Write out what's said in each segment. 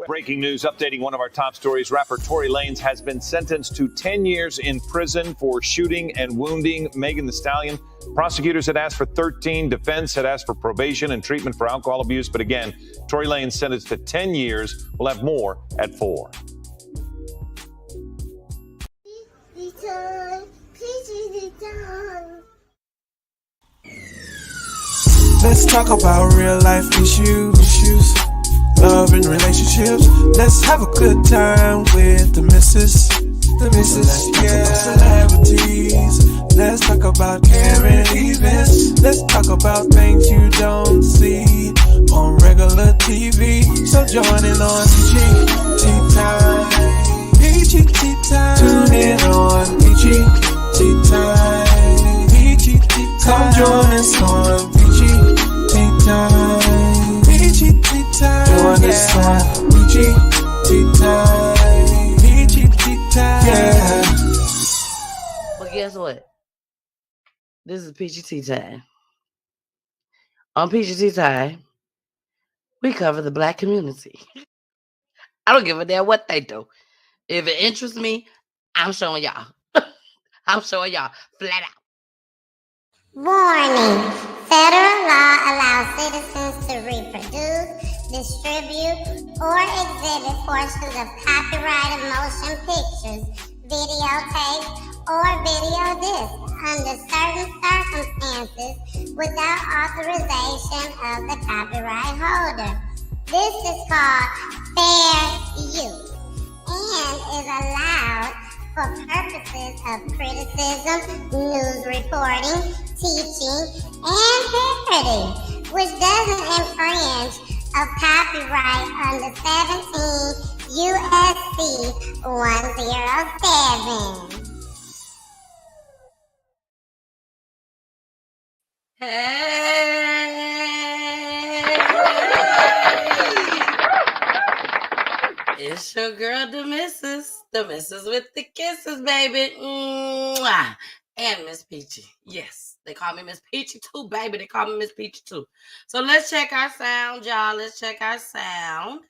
Breaking news updating one of our top stories. Rapper Tory Lanez has been sentenced to 10 years in prison for shooting and wounding Megan Thee Stallion. Prosecutors had asked for 13. Defense had asked for probation and treatment for alcohol abuse. But again, Tory Lanez sentenced to 10 years. We'll have more at 4. Let's talk about real life issues, love and relationships. Let's have a good time with the missus. Let's talk about celebrities. Let's talk about caring events. Let's talk about things you don't see on regular TV. So join in on PG Time. PG Time. Tune in on PG Time. PG Time. Come join us on PG Time. PG Time. Join us on PG Time. PG Time. Yeah. But guess what? This is PGT time. On PGT time, we cover the Black community. I don't give a damn what they do. If it interests me, I'm showing y'all. I'm showing y'all flat out. Warning. Federal law allows citizens to reproduce, distribute, or exhibit portions of copyrighted motion pictures, videotapes, or video discs under certain circumstances without authorization of the copyright holder. This is called fair use and is allowed for purposes of criticism, news reporting, teaching, and parody, which doesn't infringe of copyright under 17 U.S.C. 107. Hey! It's your girl, the missus with the kisses, baby. Mwah. And Miss Peachy. Yes, they call me Miss Peachy too, baby. They call me Miss Peachy too. So let's check our sound, y'all. Let's check our sound.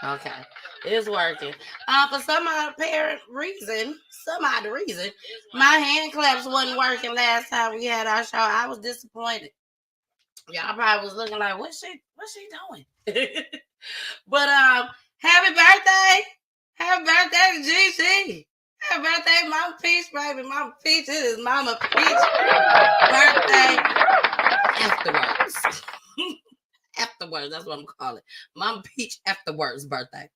Okay, it's working. For some odd reason, my hand claps wasn't working last time we had our show. I was disappointed. Y'all probably was looking like, what's she doing? But happy birthday to GC. Happy birthday, Mama Peach, baby. Mama Peach, it is Mama Peach birthday afterwards. Afterwards, that's what I'm calling it. Mama Peach afterwards birthday.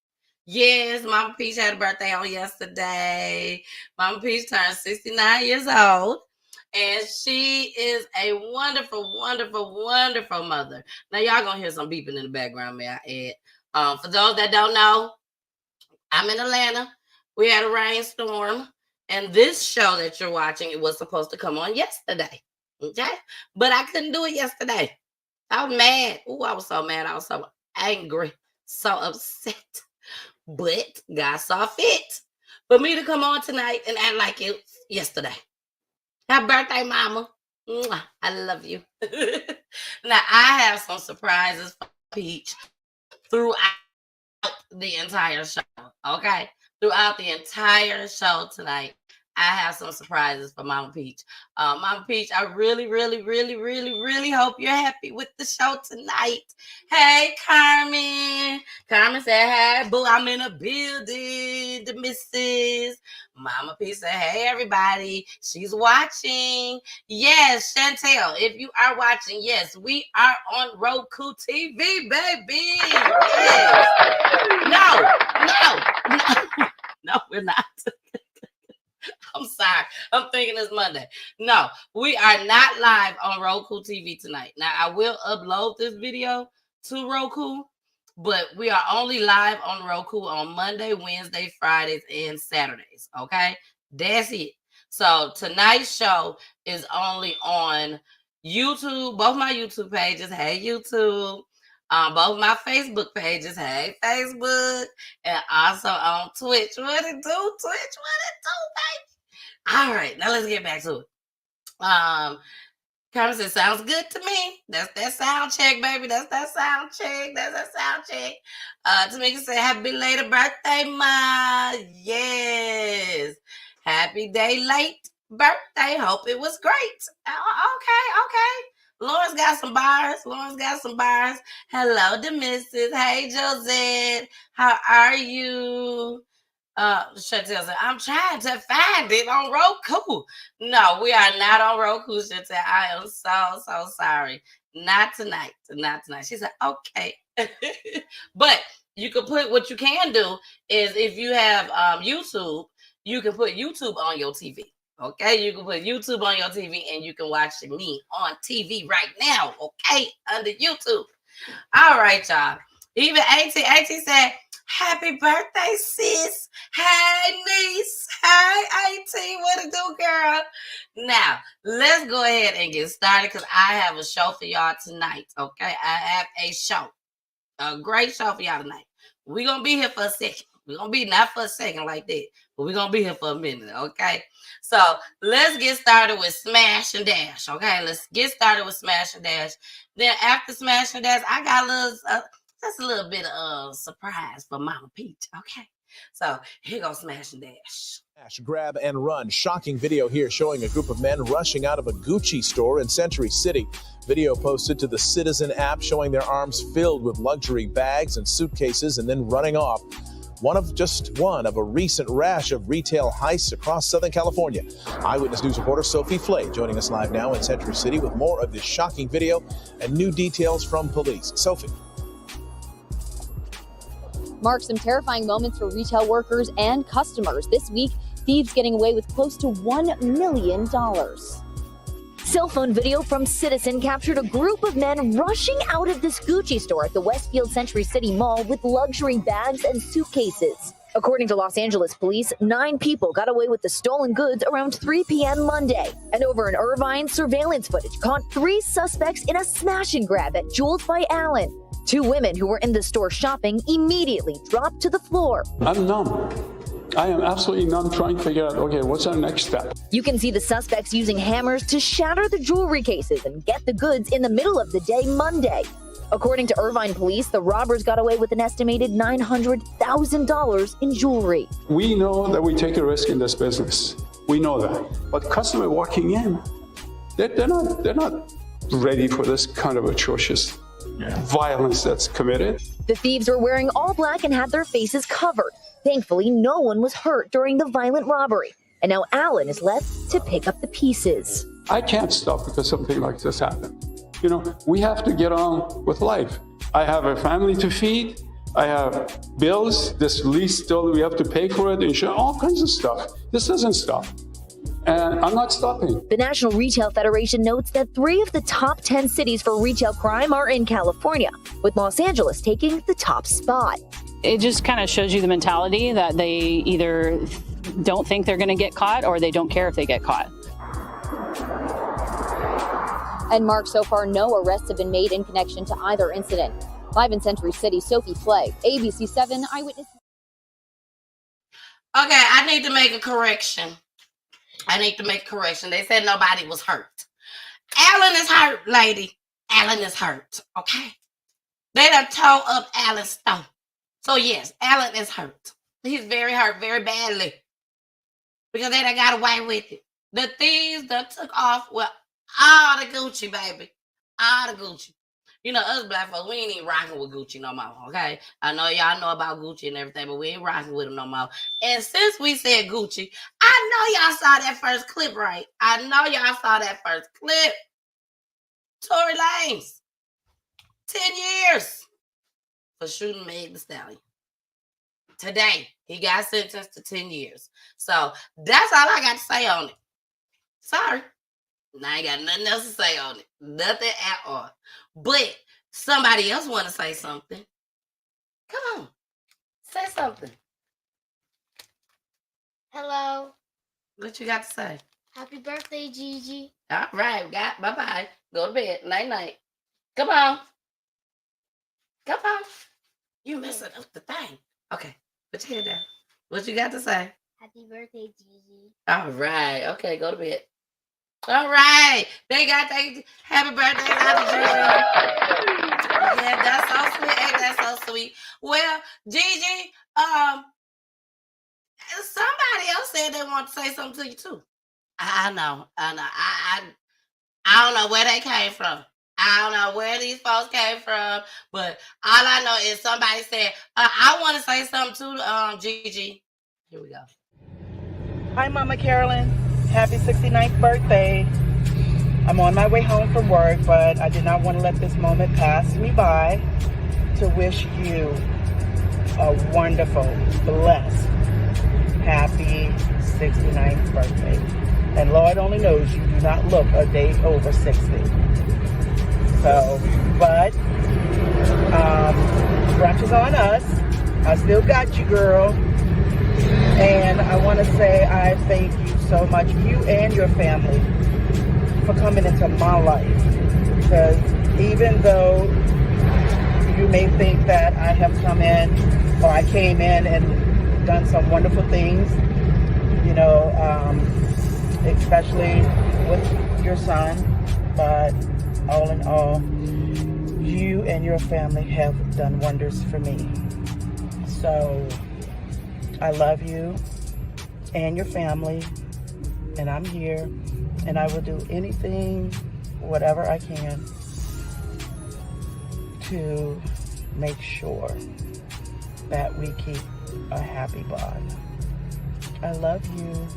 Yes, Mama Peach had a birthday on yesterday. Mama Peach turned 69 years old. And she is a wonderful, wonderful, wonderful mother. Now, y'all gonna hear some beeping in the background, may I add. For those that don't know, I'm in Atlanta. We had a rainstorm. And this show that you're watching, it was supposed to come on yesterday. Okay? But I couldn't do it yesterday. I was mad. Oh, I was so mad. I was so angry, so upset. But God saw fit for me to come on tonight and act like it was yesterday. Happy birthday, Mama. Mwah, I love you. Now, I have some surprises for Peach throughout the entire show, okay? Throughout the entire show tonight, I have some surprises for Mama Peach. Mama Peach, I really, really, really, really, really hope you're happy with the show tonight. Hey, Carmen. Carmen said, hey, boo, I'm in a building. The missus. Mama Peach said, hey, everybody. She's watching. Yes, Chantel, if you are watching, yes, we are on Roku TV, baby. Yes. No, we're not. I'm sorry. I'm thinking it's Monday. No, we are not live on Roku TV tonight. Now, I will upload this video to Roku, but we are only live on Roku on Monday, Wednesday, Fridays, and Saturdays. Okay? That's it. So tonight's show is only on YouTube, both my YouTube pages. Hey, YouTube. Both my Facebook pages. Hey, Facebook. And also on Twitch. What it do, baby? All right, now let's get back to it. Carmen said, sounds good to me. That's that sound check, baby. That's that sound check. That's that sound check. Tamika said, happy belated birthday, Ma. Yes. Happy day late birthday. Hope it was great. Okay. Lawrence got some bars. Hello, the missus. Hey, Josette. How are you? Chantel said, I'm trying to find it on Roku. No, we are not on Roku, Chantel. I am so sorry. Not tonight. She said, okay. But you can put, what you can do is if you have YouTube, you can put YouTube on your TV. Okay, you can put YouTube on your TV and you can watch me on TV right now. Okay, under YouTube. All right, y'all. Even AT said, happy birthday, sis. Hey, niece. Hey, AT. What it do, girl? Now, let's go ahead and get started because I have a show for y'all tonight. Okay, I have a show. A great show for y'all tonight. We're going to be here for a second. We're going to be not for a second like that, but we're going to be here for a minute, okay? So let's get started with Smash and Dash, okay? Let's get started with Smash and Dash. Then after Smash and Dash, I got just a little bit of surprise for Mama Peach, okay? So here goes Smash and Dash. Grab and run. Shocking video here showing a group of men rushing out of a Gucci store in Century City. Video posted to the Citizen app showing their arms filled with luxury bags and suitcases and then running off. One of a recent rash of retail heists across Southern California. Eyewitness News reporter Sophie Flay joining us live now in Century City with more of this shocking video and new details from police. Sophie. Mark, some terrifying moments for retail workers and customers. This week, thieves getting away with close to $1 million. Cell phone video from Citizen captured a group of men rushing out of this Gucci store at the Westfield Century City Mall with luxury bags and suitcases. According to Los Angeles police, 9 people got away with the stolen goods around 3 p.m. Monday. And over in Irvine, surveillance footage caught 3 suspects in a smash and grab at Jewels by Allen. 2 women who were in the store shopping immediately dropped to the floor. I'm numb. I am absolutely numb trying to figure out, okay, what's our next step? You can see the suspects using hammers to shatter the jewelry cases and get the goods in the middle of the day Monday. According to Irvine police, the robbers got away with an estimated $900,000 in jewelry. We know that we take a risk in this business. We know that. But customer walking in, they're not ready for this kind of atrocious violence that's committed. The thieves were wearing all black and had their faces covered. Thankfully, no one was hurt during the violent robbery. And now Alan is left to pick up the pieces. I can't stop because something like this happened. You know, we have to get on with life. I have a family to feed. I have bills. This lease still, we have to pay for it, insurance, all kinds of stuff. This doesn't stop. And I'm not stopping. The National Retail Federation notes that 3 of the top 10 cities for retail crime are in California, with Los Angeles taking the top spot. It just kind of shows you the mentality that they either don't think they're going to get caught or they don't care if they get caught. And Mark, so far, no arrests have been made in connection to either incident. Live in Century City, Sophie Flay, ABC 7 Eyewitness. Okay, I need to make a correction. They said nobody was hurt. Alan is hurt, lady. Alan is hurt, okay? They done tore up Alan's store. So, yes, Alan is hurt. He's very hurt, very badly. Because they done got away with it. The thieves done took off with all the Gucci, baby. All the Gucci. You know, us black folks, we ain't even rocking with Gucci no more, okay? I know y'all know about Gucci and everything, but we ain't rocking with them no more. And since we said Gucci, I know y'all saw that first clip, right? Tory Lanez, 10 years for shooting Meg Thee Stallion. Today, he got sentenced to 10 years. So that's all I got to say on it. Sorry. I ain't got nothing else to say on it. Nothing at all. But somebody else want to say something. Come on. Say something. Hello. What you got to say? Happy birthday, Gigi. All right. Bye-bye. Go to bed. Night-night. Come on. You messing up the thing. Okay. Put your head down. What you got to say? Happy birthday, Gigi. All right. Okay. Go to bed. All right. They got they happy birthday, Dr. Gigi. Yeah, that's so sweet. Ain't that so sweet? Well, Gigi, somebody else said they want to say something to you too. I know. I don't know where they came from. I don't know where these folks came from, but all I know is somebody said, I want to say something to Gigi. Here we go. Hi, Mama Carolyn. Happy 69th birthday. I'm on my way home from work, but I did not want to let this moment pass me by to wish you a wonderful, blessed, happy 69th birthday. And Lord only knows you do not look a day over 60. So, but brunch is on us. I still got you, girl. And I want to say I thank you so much, you and your family, for coming into my life. Because even though you may think that I have come in, or I came in and done some wonderful things, you know, especially with your son, but all in all, you and your family have done wonders for me. So I love you and your family, and I'm here, and I will do anything, whatever I can, to make sure that we keep a happy bond. I love you.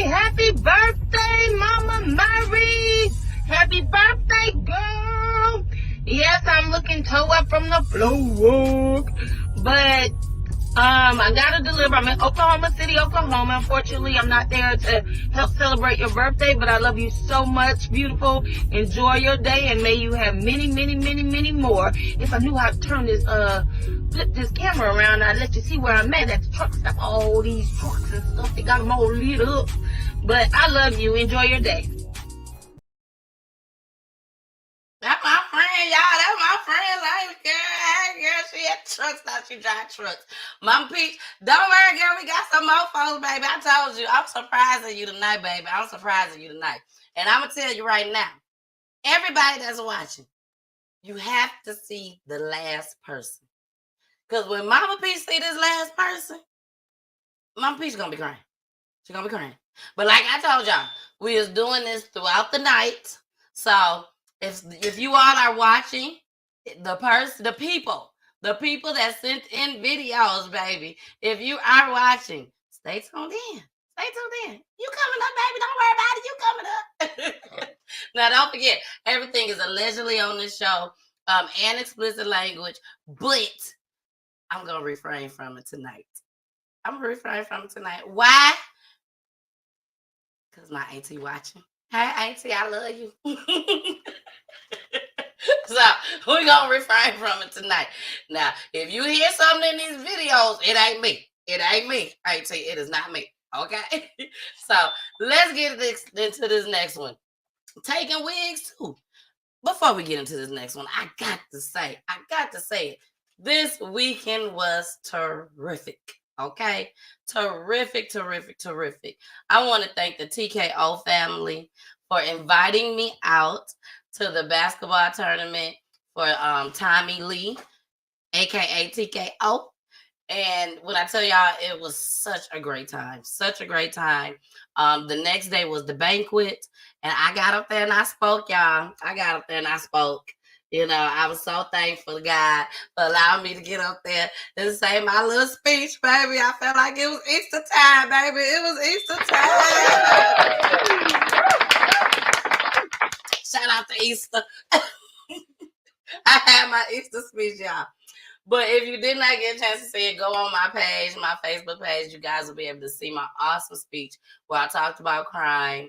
Happy birthday, Mama Mary. Happy birthday, girl. Yes, I'm looking toe up from the floor. But I gotta deliver. I'm in Oklahoma City, Oklahoma. Unfortunately, I'm not there to help celebrate your birthday, but I love you so much, beautiful. Enjoy your day, and may you have many, many, many, many more. If I knew how to turn this, flip this camera around, I'd let you see where I'm at the truck stop. All these trucks and stuff, they got them all lit up. But I love you. Enjoy your day. That's my friend, y'all. That's my friend. Like, girl, she at trucks. Thought she drive trucks. Mama Peach, don't worry, girl. We got some more folks, baby. I told you. I'm surprising you tonight, baby. I'm surprising you tonight. And I'm going to tell you right now, everybody that's watching, you have to see the last person. Because when Mama Peach see this last person, Mama Peach going to be crying. She's going to be crying. But like I told y'all, we is doing this throughout the night. So if you all are watching, the people that sent in videos, baby, if you are watching, stay tuned in. Stay tuned in. You coming up, baby. Don't worry about it. You coming up. Now, don't forget, everything is allegedly on this show and explicit language, but I'm going to refrain from it tonight. Why? Because my auntie watching. Hey, auntie, I love you. So we're going to refrain from it tonight. Now, if you hear something in these videos, it ain't me. It ain't me, auntie. It is not me. Okay? So let's get into this next one. Taking wigs, too. Before we get into this next one, I got to say it. This weekend was terrific. Okay? Terrific. I want to thank the TKO family for inviting me out to the basketball tournament for Tommy Lee, aka TKO. And when I tell y'all, it was such a great time. The next day was the banquet, and I got up there and I spoke, y'all. You know, I was so thankful to God for allowing me to get up there and say my little speech, baby. I felt like it was Easter time, baby. It was Easter time. Shout out to Easter. I had my Easter speech, y'all. But if you did not get a chance to see it, go on my page, my Facebook page. You guys will be able to see my awesome speech where I talked about crime.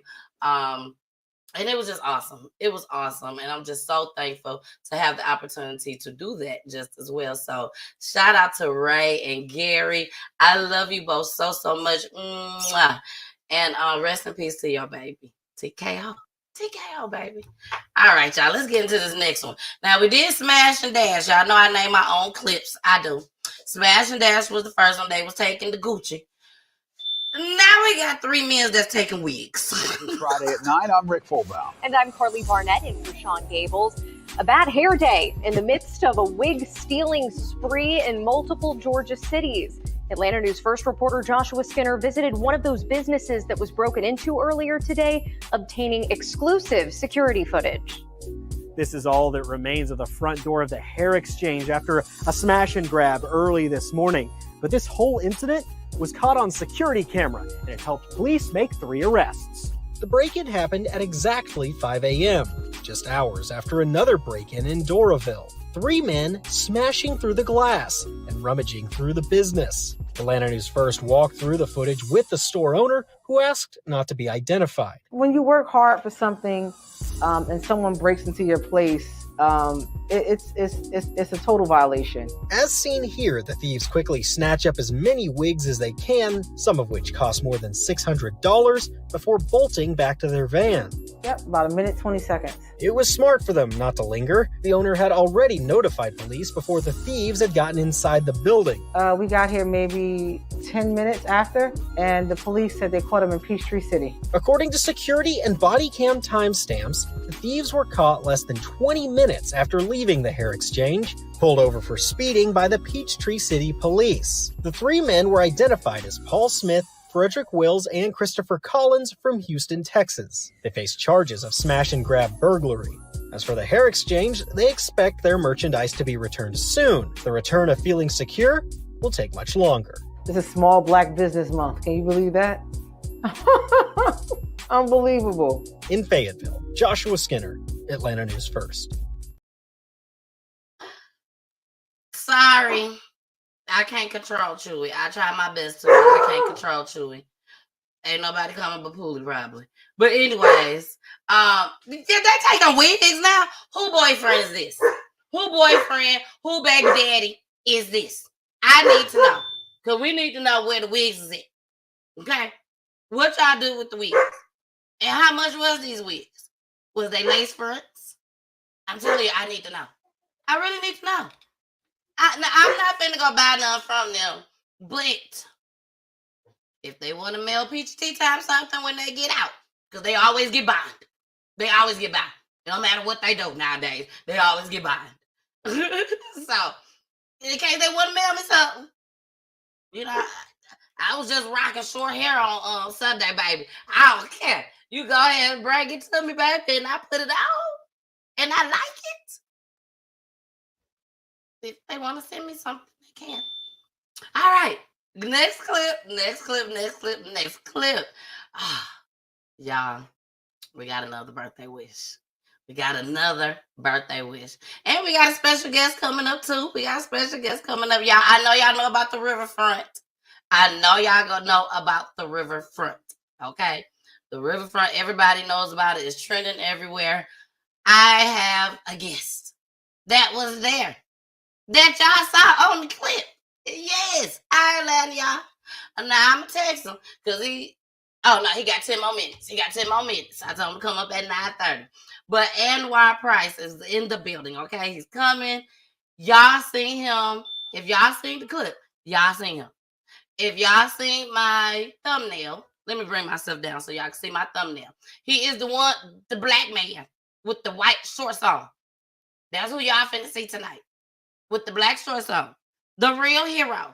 And it was just awesome. It was awesome. And I'm just so thankful to have the opportunity to do that just as well. So shout out to Ray and Gary. I love you both so much. Mwah. And rest in peace to your baby. TKO, baby. All right, y'all. Let's get into this next one. Now, we did Smash and Dash. Y'all know I name my own clips. I do. Smash and Dash was the first one. They was taking the Gucci. Now we got 3 men that's taking wigs. Friday at 9, I'm Rick Fulbaum. And I'm Carly Barnett in for Sean Gables. A bad hair day in the midst of a wig stealing spree in multiple Georgia cities. Atlanta News First reporter Joshua Skinner visited one of those businesses that was broken into earlier today, obtaining exclusive security footage. This is all that remains of the front door of the hair exchange after a smash and grab early this morning. But this whole incident was caught on security camera, and it helped police make 3 arrests. The break-in happened at exactly 5 a.m., just hours after another break-in in Doraville. 3 men smashing through the glass and rummaging through the business. Atlanta News First walked through the footage with the store owner, who asked not to be identified. When you work hard for something and someone breaks into your place, it's a total violation. As seen here, the thieves quickly snatch up as many wigs as they can, some of which cost more than $600, before bolting back to their van. Yep, about a minute, 20 seconds. It was smart for them not to linger. The owner had already notified police before the thieves had gotten inside the building. We got here maybe 10 minutes after, and the police said they caught him in Peachtree City. According to security and body cam timestamps, the thieves were caught less than 20 minutes after leaving the hair exchange, pulled over for speeding by the Peachtree City police. The 3 men were identified as Paul Smith, Frederick Wills, and Christopher Collins from Houston, Texas. They face charges of smash and grab burglary. As for the hair exchange, they expect their merchandise to be returned soon. The return of feeling secure will take much longer. This is Small Black Business Month. Can you believe that? Unbelievable. In Fayetteville, Joshua Skinner, Atlanta News First. Sorry. I can't control Chewy. I try my best to, but I can't control Chewy. Ain't nobody coming but Poolie, probably. But anyways, they taking wigs now? Who boyfriend is this? Who boyfriend, who baby daddy is this? I need to know. Because we need to know where the wigs is at. Okay? What y'all do with the wigs? And how much was these wigs? Was they lace fronts? I'm telling you, I need to know. I really need to know. I'm not finna go buy none from them, but if they want to mail Peach Tea Time something when they get out, because they always get bond. They always get bond. It don't matter what they do nowadays. They always get bond. So, in case they want to mail me something, you know, I was just rocking short hair on Sunday, baby. I don't care. You go ahead and bring it to me, baby, and I put it on, and I like it. If they want to send me something, they can. All right. Next clip. Y'all, we got another birthday wish. And we got a special guest coming up, too. Y'all. I know y'all know about the Riverfront. Okay? The Riverfront, everybody knows about it. It's trending everywhere. I have a guest that was there. That y'all saw on the clip. Yes, Ireland, y'all. And now I'm going to text him because he got 10 more minutes. I told him to come up at 9:30. But Anwar Price is in the building, okay? He's coming. Y'all seen him. If y'all seen the clip, y'all seen him. If y'all seen my thumbnail, let me bring myself down so y'all can see my thumbnail. He is the one, the black man with the white shorts on. That's who y'all finna see tonight. With the black shorts on. The real hero.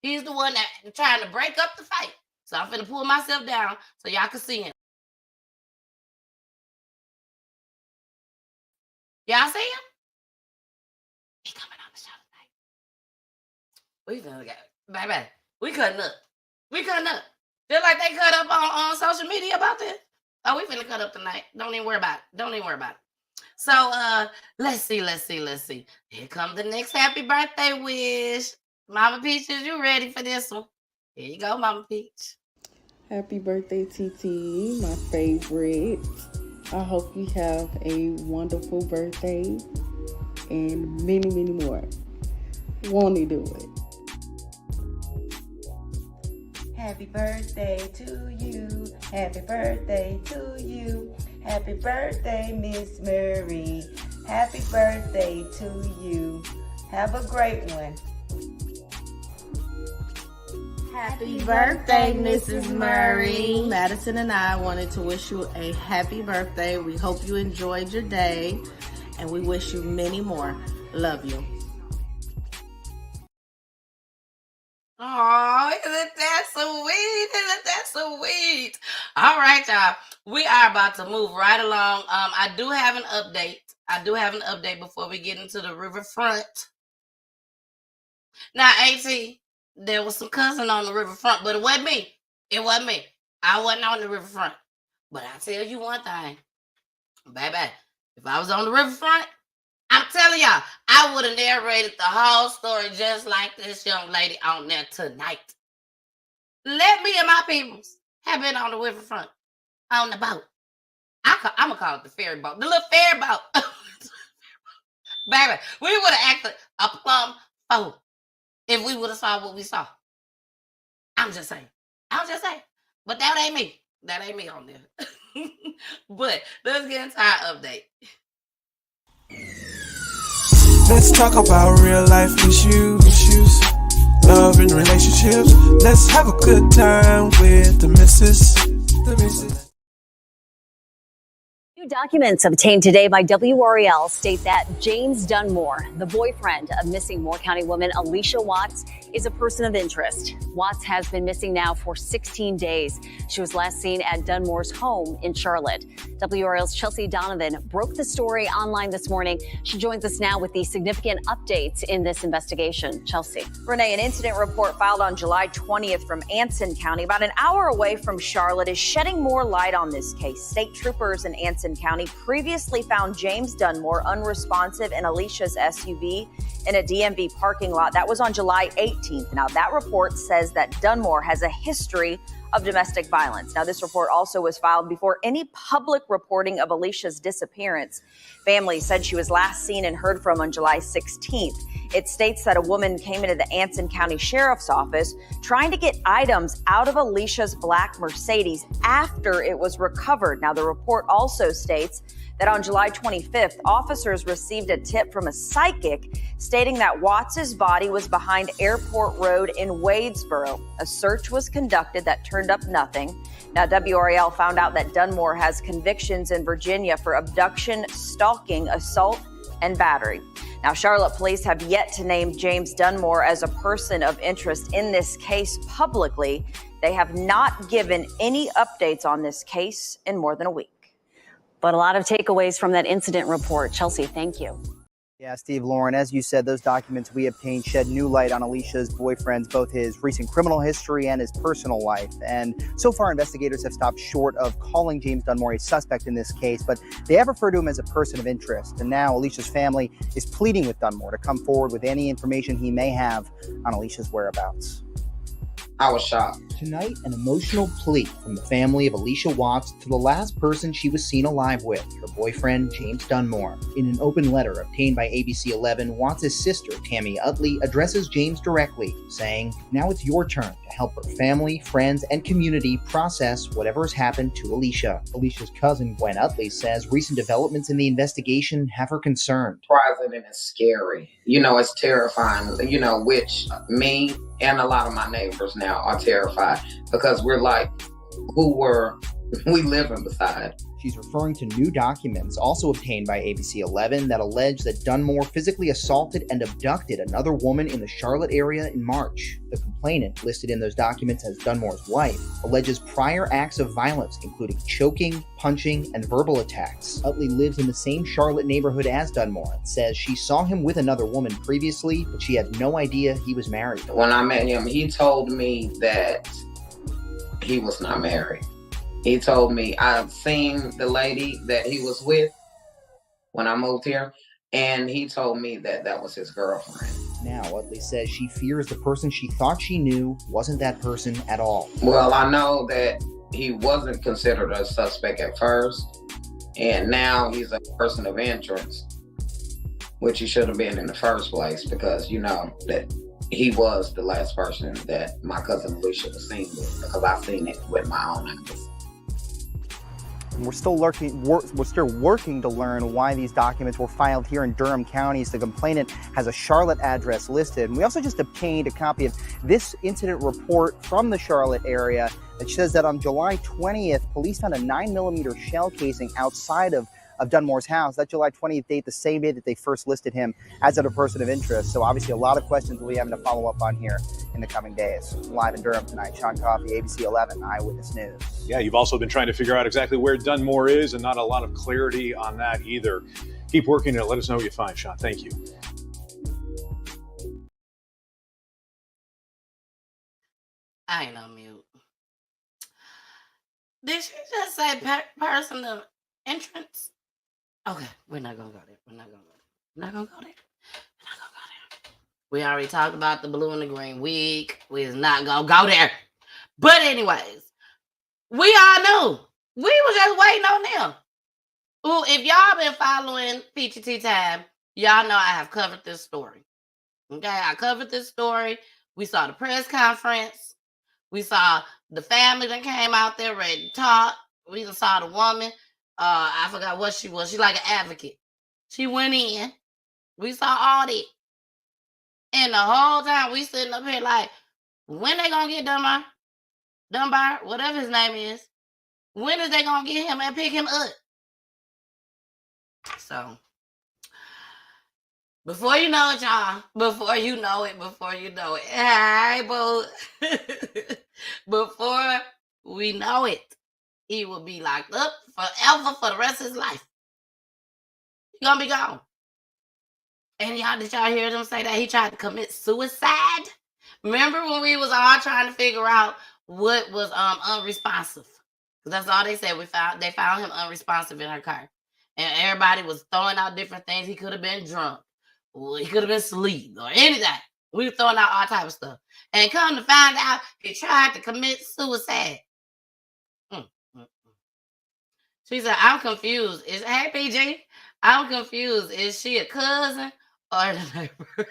He's the one that trying to break up the fight. So I'm finna pull myself down so y'all can see him. Y'all see him? He coming on the show tonight. We finna go. Baby, we cutting up. Feel like they cut up on social media about this? Oh, we finna cut up tonight. Don't even worry about it. So, let's see. Here comes the next happy birthday wish. Mama Peach, is you ready for this one? Here you go, Mama Peach. Happy birthday, TT, my favorite. I hope you have a wonderful birthday and many, many more. Won't he do it? Happy birthday to you. Happy birthday to you. Happy birthday, Miss Murray. Happy birthday to you. Have a great one. Happy birthday, Mrs. Murray. Madison and I wanted to wish you a happy birthday. We hope you enjoyed your day, and we wish you many more. Love you. Oh, isn't that sweet? Isn't that sweet? All right, y'all. We are about to move right along. I do have an update before we get into the Riverfront. Now, AT, there was some cousin on the Riverfront, but it wasn't me. It wasn't me. I wasn't on the Riverfront. But I tell you one thing, baby, if I was on the Riverfront, I'm telling y'all, I would have narrated the whole story just like this young lady on there tonight. Let me and my peoples have been on the Riverfront, on the boat. I'm going to call it the ferry boat, the little ferry boat. Baby, we would have acted a plum fool if we would have saw what we saw. I'm just saying. But that ain't me. That ain't me on there. But let's get into our update. Let's talk about real life issues, love and relationships. Let's have a good time with the missus. New documents obtained today by WRAL state that James Dunmore, the boyfriend of missing Moore County woman ALLISHA Watts, is a person of interest. Watts has been missing now for 16 days. She was last seen at Dunmore's home in Charlotte. WRAL's Chelsea Donovan broke the story online this morning. She joins us now with the significant updates in this investigation. Chelsea. Renee, an incident report filed on July 20th from Anson County, about an hour away from Charlotte, is shedding more light on this case. State troopers in Anson County previously found James Dunmore unresponsive in ALLISHA's SUV in a DMV parking lot. That was on July 18th. Now, that report says that Dunmore has a history of domestic violence. Now, this report also was filed before any public reporting of ALLISHA's disappearance. Family said she was last seen and heard from on July 16th. It states that a woman came into the Anson County Sheriff's Office trying to get items out of ALLISHA's black Mercedes after it was recovered. Now, the report also states that on July 25th, officers received a tip from a psychic stating that Watts's body was behind Airport Road in Wadesboro. A search was conducted that turned up nothing. Now, WRAL found out that Dunmore has convictions in Virginia for abduction, stalking, assault, and battery. Now, Charlotte police have yet to name James Dunmore as a person of interest in this case publicly. They have not given any updates on this case in more than a week. But a lot of takeaways from that incident report. Chelsea, thank you. Yeah, Steve, Lauren, as you said, those documents we obtained shed new light on ALLISHA's boyfriend's both his recent criminal history and his personal life. And so far, investigators have stopped short of calling James Dunmore a suspect in this case, but they have referred to him as a person of interest. And now ALLISHA's family is pleading with Dunmore to come forward with any information he may have on ALLISHA's whereabouts. I was shocked. Tonight, an emotional plea from the family of ALLISHA Watts to the last person she was seen alive with, her boyfriend, James Dunmore. In an open letter obtained by ABC 11, Watts' sister, Tammy Utley, addresses James directly, saying, "Now it's your turn to help her family, friends, and community process whatever has happened to ALLISHA." ALLISHA's cousin, Gwen Utley, says recent developments in the investigation have her concerned. Surprising and scary. It's terrifying, which me and a lot of my neighbors now are terrified because we're like, who were we living beside? She's referring to new documents also obtained by ABC 11 that allege that Dunmore physically assaulted and abducted another woman in the Charlotte area in March. The complainant, listed in those documents as Dunmore's wife, alleges prior acts of violence, including choking, punching, and verbal attacks. Utley lives in the same Charlotte neighborhood as Dunmore and says she saw him with another woman previously, but she had no idea he was married. When I met him, he told me that he was not married. He told me, I've seen the lady that he was with when I moved here, and he told me that that was his girlfriend. Now, Utley says she fears the person she thought she knew wasn't that person at all. Well, I know that he wasn't considered a suspect at first, and now he's a person of interest, which he should have been in the first place because, that he was the last person that my cousin ALLISHA was seen with because I've seen it with my own eyes. We're still working to learn why these documents were filed here in Durham County. The complainant has a Charlotte address listed. And we also just obtained a copy of this incident report from the Charlotte area that says that on July 20th, police found a 9mm shell casing outside of Dunmore's house. That July 20th date, the same day that they first listed him as a person of interest. So obviously a lot of questions we'll be having to follow up on here in the coming days. Live in Durham tonight, Sean Coffey, ABC 11, Eyewitness News. Yeah, you've also been trying to figure out exactly where Dunmore is, and not a lot of clarity on that either. Keep working it. Let us know what you find, Sean. Thank you. I ain't on mute. Did she just say person of entrance? Okay, we're not gonna go there. We're not gonna go there. We're not gonna go there. We're not gonna go there. We already talked about the blue and the green week. We're not gonna go there. But anyways, we all knew. We were just waiting on them. Ooh, if y'all been following PGT Time, y'all know I have covered this story. Okay, I covered this story. We saw the press conference. We saw the family that came out there ready to talk. We saw the woman. I forgot what she was. She's like an advocate. She went in. We saw all that. And the whole time we sitting up here like, when they gonna get Dunbar, whatever his name is, when is they gonna get him and pick him up? So, before you know it, y'all, before you know it, hey, boo. Before we know it, he will be locked up forever for the rest of his life. He gonna be gone. And y'all, did y'all hear them say that he tried to commit suicide? Remember when we was all trying to figure out what was unresponsive? Because that's all they said. They found him unresponsive in her car. And everybody was throwing out different things. He could have been drunk. Or he could have been asleep or anything. We were throwing out all type of stuff. And come to find out, he tried to commit suicide. She said, I'm confused. Hey, PG, I'm confused. Is she a cousin or the neighbor?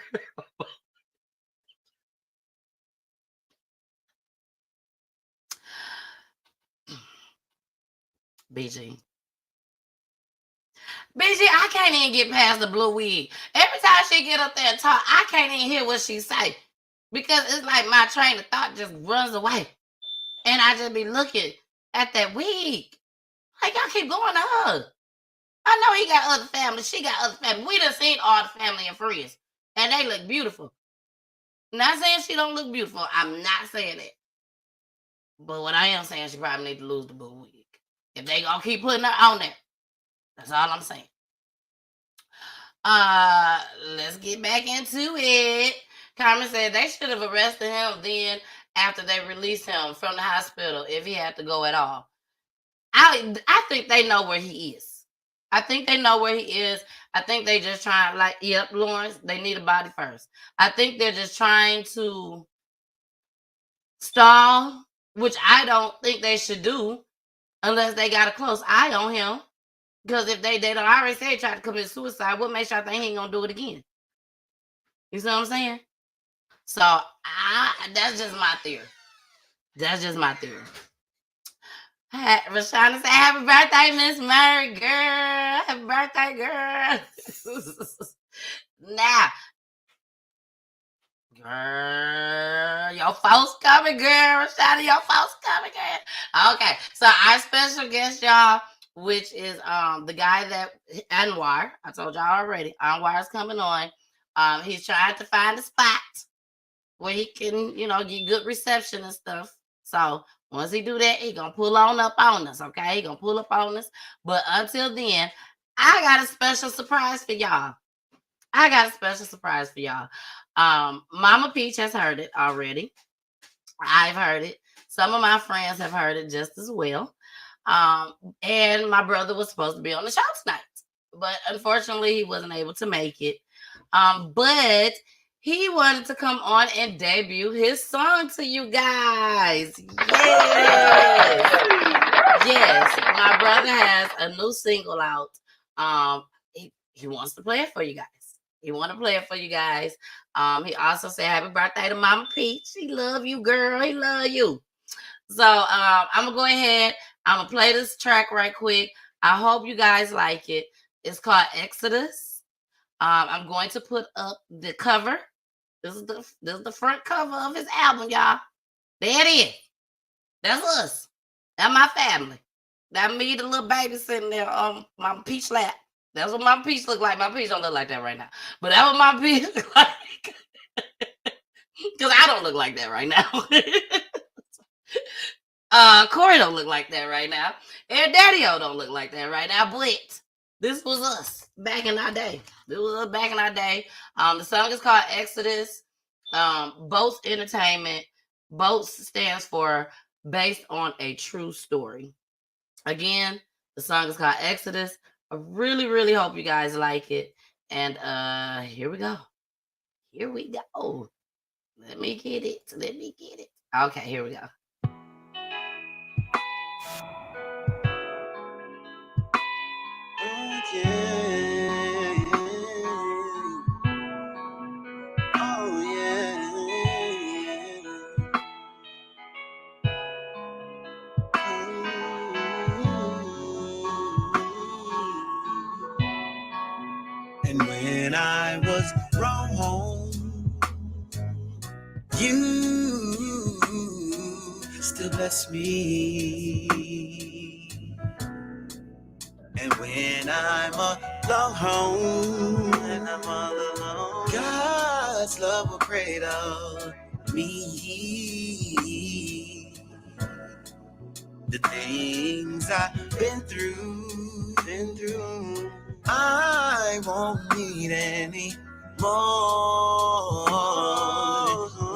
BG, I can't even get past the blue wig. Every time she get up there and talk, I can't even hear what she say. Because it's like my train of thought just runs away. And I just be looking at that wig. Like, y'all keep going to her. I know he got other family. She got other family. We done seen all the family and friends. And they look beautiful. Not saying she don't look beautiful. I'm not saying that. But what I am saying, she probably need to lose the blue wig. If they gonna keep putting her on there. That's all I'm saying. Let's get back into it. Carmen said they should have arrested him then after they released him from the hospital if he had to go at all. I think they know where he is. I think they know where he is. I think they just trying, like, yep, Lawrence, they need a body first. I think they're just trying to stall, which I don't think they should do unless they got a close eye on him. Because if they don't already say try to commit suicide, what makes y'all think he ain't gonna do it again? You see what I'm saying? So that's just my theory. That's just my theory. Rashana said, happy birthday, Miss Murray, girl. Happy birthday, girl. Now, girl, your folks coming, girl. Rashana, your folks coming, girl. Okay, so our special guest, y'all, which is the guy that Anwar, I told y'all already, Anwar is coming on. He's trying to find a spot where he can, get good reception and stuff. So once he do that, he gonna pull on up on us, okay? He gonna pull up on us. But until then, I got a special surprise for y'all. Mama Peach has heard it already. I've heard it. Some of my friends have heard it just as well. And my brother was supposed to be on the show tonight, but unfortunately he wasn't able to make it. But he wanted to come on and debut his song to you guys. Yes, my brother has a new single out. He wants to play it for you guys. He want to play it for you guys. He also said happy birthday to Mama Peach. He love you, girl. He love you. So I'm gonna go ahead. I'm gonna play this track right quick. I hope you guys like it. It's called Exodus. I'm going to put up the cover This is the front cover of his album, y'all. There it is. That's us. That's my family. That me, the little baby sitting there on my peach lap. That's what my peach look like. My peach don't look like that right now. But that's what my peach look like. Because I don't look like that right now. Corey don't look like that right now. And Daddy-O don't look like that right now. But this was us back in our day. This was us back in our day. The song is called Exodus. Both entertainment. Both stands for based on a true story. Again, the song is called Exodus. I really, really hope you guys like it. And here we go. Here we go. Let me get it. Let me get it. Okay, here we go. And when I was wrong, you still bless me. And when I'm alone, God's love will cradle me. The things I've been through, I won't need any more.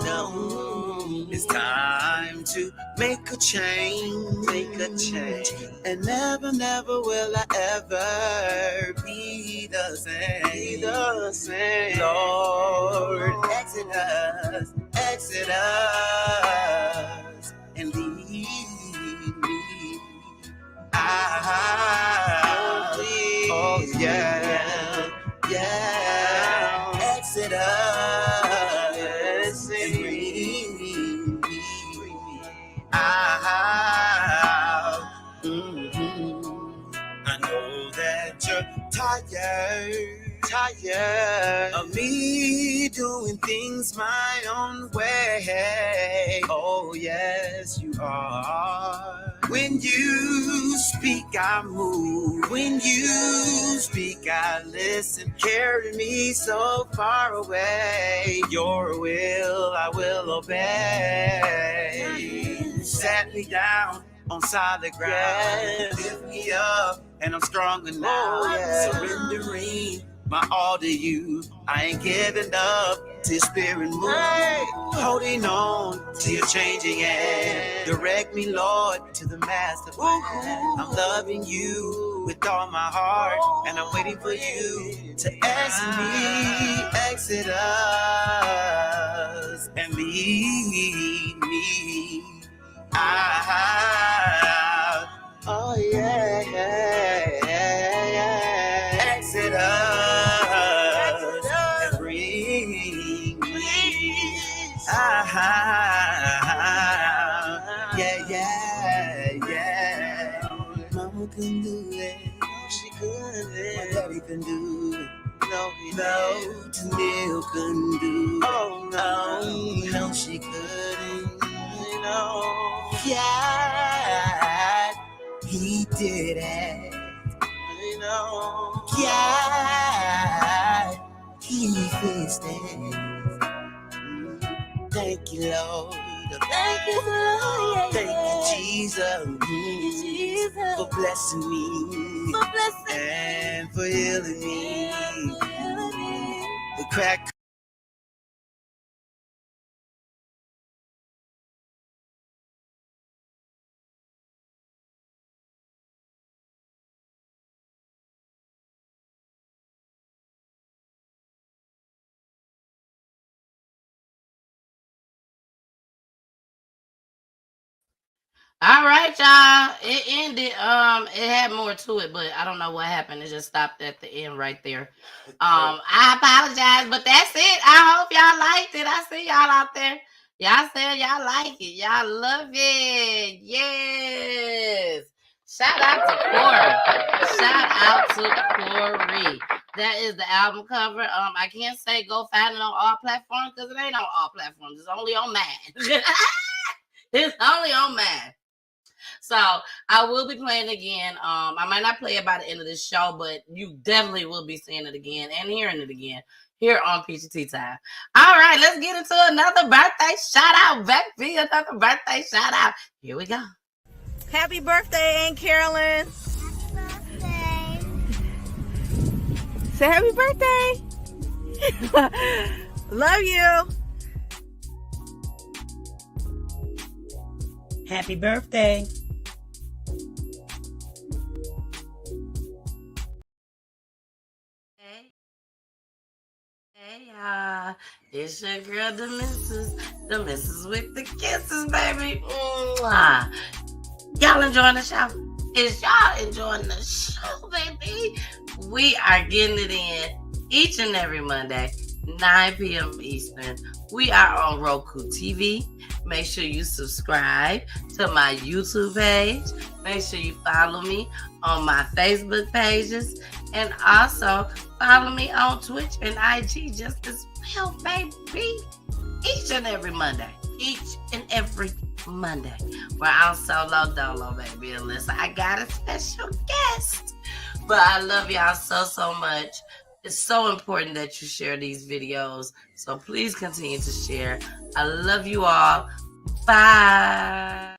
No, it's time to make a change, and never, never will I ever be the same. Lord, exit us, and lead me. Oh yeah, exit us, and bring me out. I know that you're tired of me doing things my own way. Oh yes, you are. When you speak, I move. When you speak, I listen. Carry me so far away. Your will, I will obey. Sat me down on solid ground. Lift me up, and I'm stronger now. Surrendering my all to you. I ain't giving up till spirit move. Holding on to your changing hand. Direct me, Lord, to the master plan. I'm loving you with all my heart, and I'm waiting for you to exit us, and lead me out. Oh yeah. Exit us, and bring me out. Yeah. Mama can do it. No, she couldn't. My daddy can do it. No, Neil couldn't do it. Oh, no, she couldn't. Yeah, he did it. Yeah, he fixed it. Thank you, Lord. Thank you, Lord. Thank you, Jesus. For blessing me. And for healing me. The crack. All right, y'all. It ended. It had more to it, but I don't know what happened. It just stopped at the end right there. I apologize, but that's it. I hope y'all liked it. I see y'all out there. Y'all said y'all like it. Y'all love it. Yes. Shout out to Corey. That is the album cover. I can't say go find it on all platforms because it ain't on all platforms. It's only on mine. It's only on mine. So I will be playing again. I might not play it by the end of this show, but you definitely will be seeing it again and hearing it again here on Peachy Tea Time. All right, let's get into another birthday shout out. Baby, another birthday shout out. Here we go. Happy birthday, Aunt Carolyn. Say happy birthday. Love you. Happy birthday. Hey, it's your girl, the missus with the kisses, baby. Mwah. Y'all enjoying the show? Is y'all enjoying the show, baby? We are getting it in each and every Monday, 9 p.m. Eastern. We are on Roku TV. Make sure you subscribe to my YouTube page. Make sure you follow me on my Facebook pages. And also follow me on Twitch and IG just as well, baby. Each and every Monday. Each and every Monday. Where I'm solo dolo, baby. Unless I got a special guest. But I love y'all so much. It's so important that you share these videos. So please continue to share. I love you all. Bye.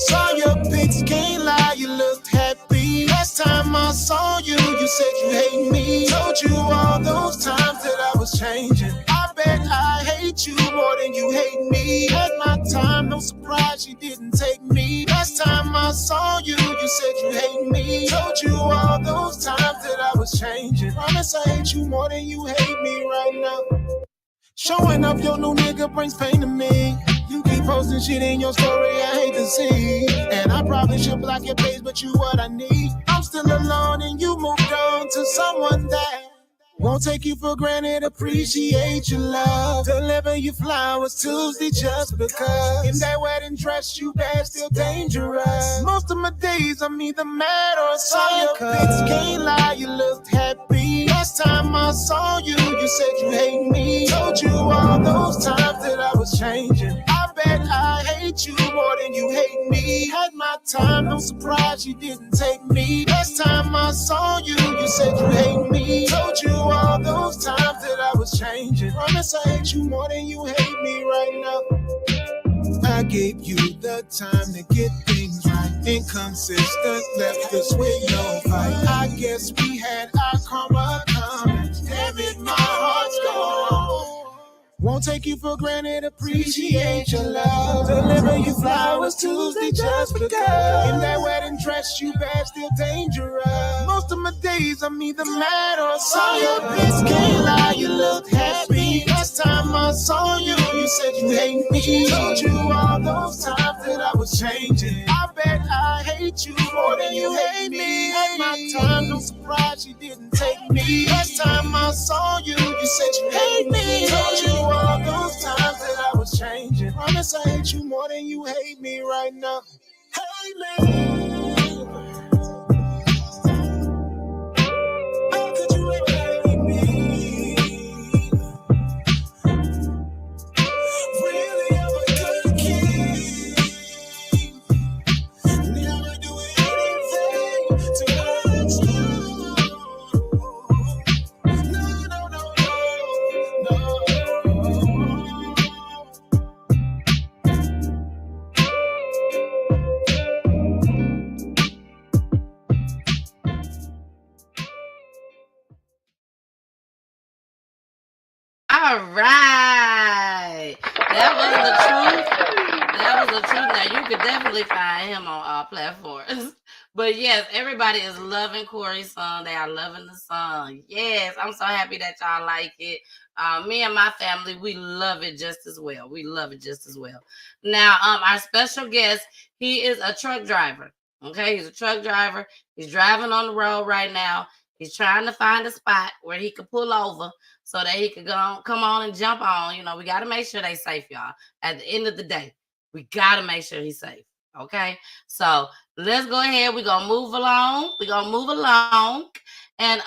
Saw your pics, can't lie, you looked happy. Last time I saw you, you said you hate me. Told you all those times that I was changing. I bet I hate you more than you hate me. Had my time, no surprise you didn't take me. Last time I saw you, you said you hate me. Told you all those times that I was changing. Promise I hate you more than you hate me right now. Showing up your new nigga brings pain to me. You keep posting shit in your story, I hate to see. And I probably should block your page, but you what I need. I'm still alone and you moved on to someone that won't take you for granted, appreciate your love. Deliver you flowers Tuesday just because. In that wedding dress you bad, still dangerous. Most of my days I'm either mad or saw your pics, can't lie, you looked happy. Last time I saw you, you said you hate me. Told you all those times that I was changing. I bet I hate you more than you hate me. Had my time, no surprise you didn't take me. Last time I saw you, you said you hate me. Told you all those times that I was changing. Promise I hate you more than you hate me right now. I gave you the time to get things right. Inconsistent, left us with no fight. I guess we had our karma coming. Damn it, my heart's gone. Won't take you for granted, appreciate your love. Deliver you flowers Tuesday just because. In that wedding dress you bad, still dangerous. Most of my days I'm either mad or saw your pics, can't lie, you look happy. Last time I saw you, you said you hate me. Told you all those times that I was changing. I bet I hate you more than you hate me. At my time, no surprise you didn't take me. Last time I saw you, you said you hate me. Told you all those times that I was changing. Promise I hate you more than you hate me right now. Hate me. How could you ever hate me? Really, I'm a good kid. Never do anything to hurt you. No, no, no, no, no. All right. That was the truth. That was the truth. Now, you could definitely find him on all platforms. But yes, everybody is loving Corey's song. They are loving the song. Yes, I'm so happy that y'all like it. Me and my family, we love it just as well. We love it just as well. Now, our special guest, he is a truck driver. Okay, he's a truck driver. He's driving on the road right now. He's trying to find a spot where he could pull over so that he could come on and jump on. You know, we got to make sure they safe, y'all. At the end of the day, we got to make sure he's safe. Okay, so let's go ahead. We're gonna move along. And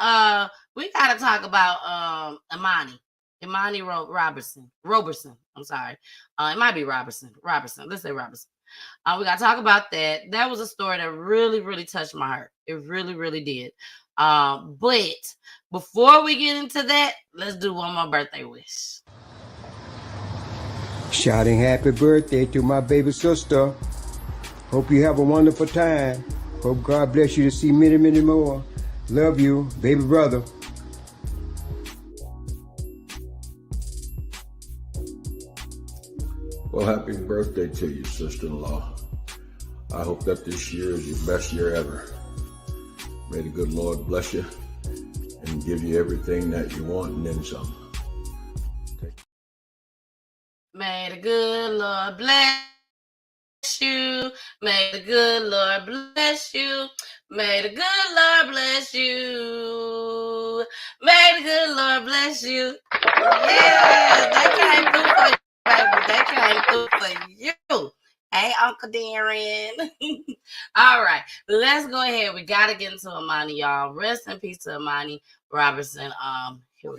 we gotta talk about Imani Roberson. I'm sorry. It might be Roberson. Let's say Roberson. We gotta talk about that. That was a story that really, really touched my heart. It really, really did. But before we get into that, let's do one more birthday wish. Shouting happy birthday to my baby sister. Hope you have a wonderful time. Hope God bless you to see many, many more. Love you, baby brother. Well, happy birthday to you, sister-in-law. I hope that this year is your best year ever. May the good Lord bless you and give you everything that you want and then some. May the good Lord bless you. May the good Lord bless you. May the good Lord bless you. May the good Lord bless you. Yeah, they came through for you, baby. They came through for you. Hey, Uncle Darren. All right, let's go ahead. We got to get into Imani, y'all. Rest in peace to Imani Roberson.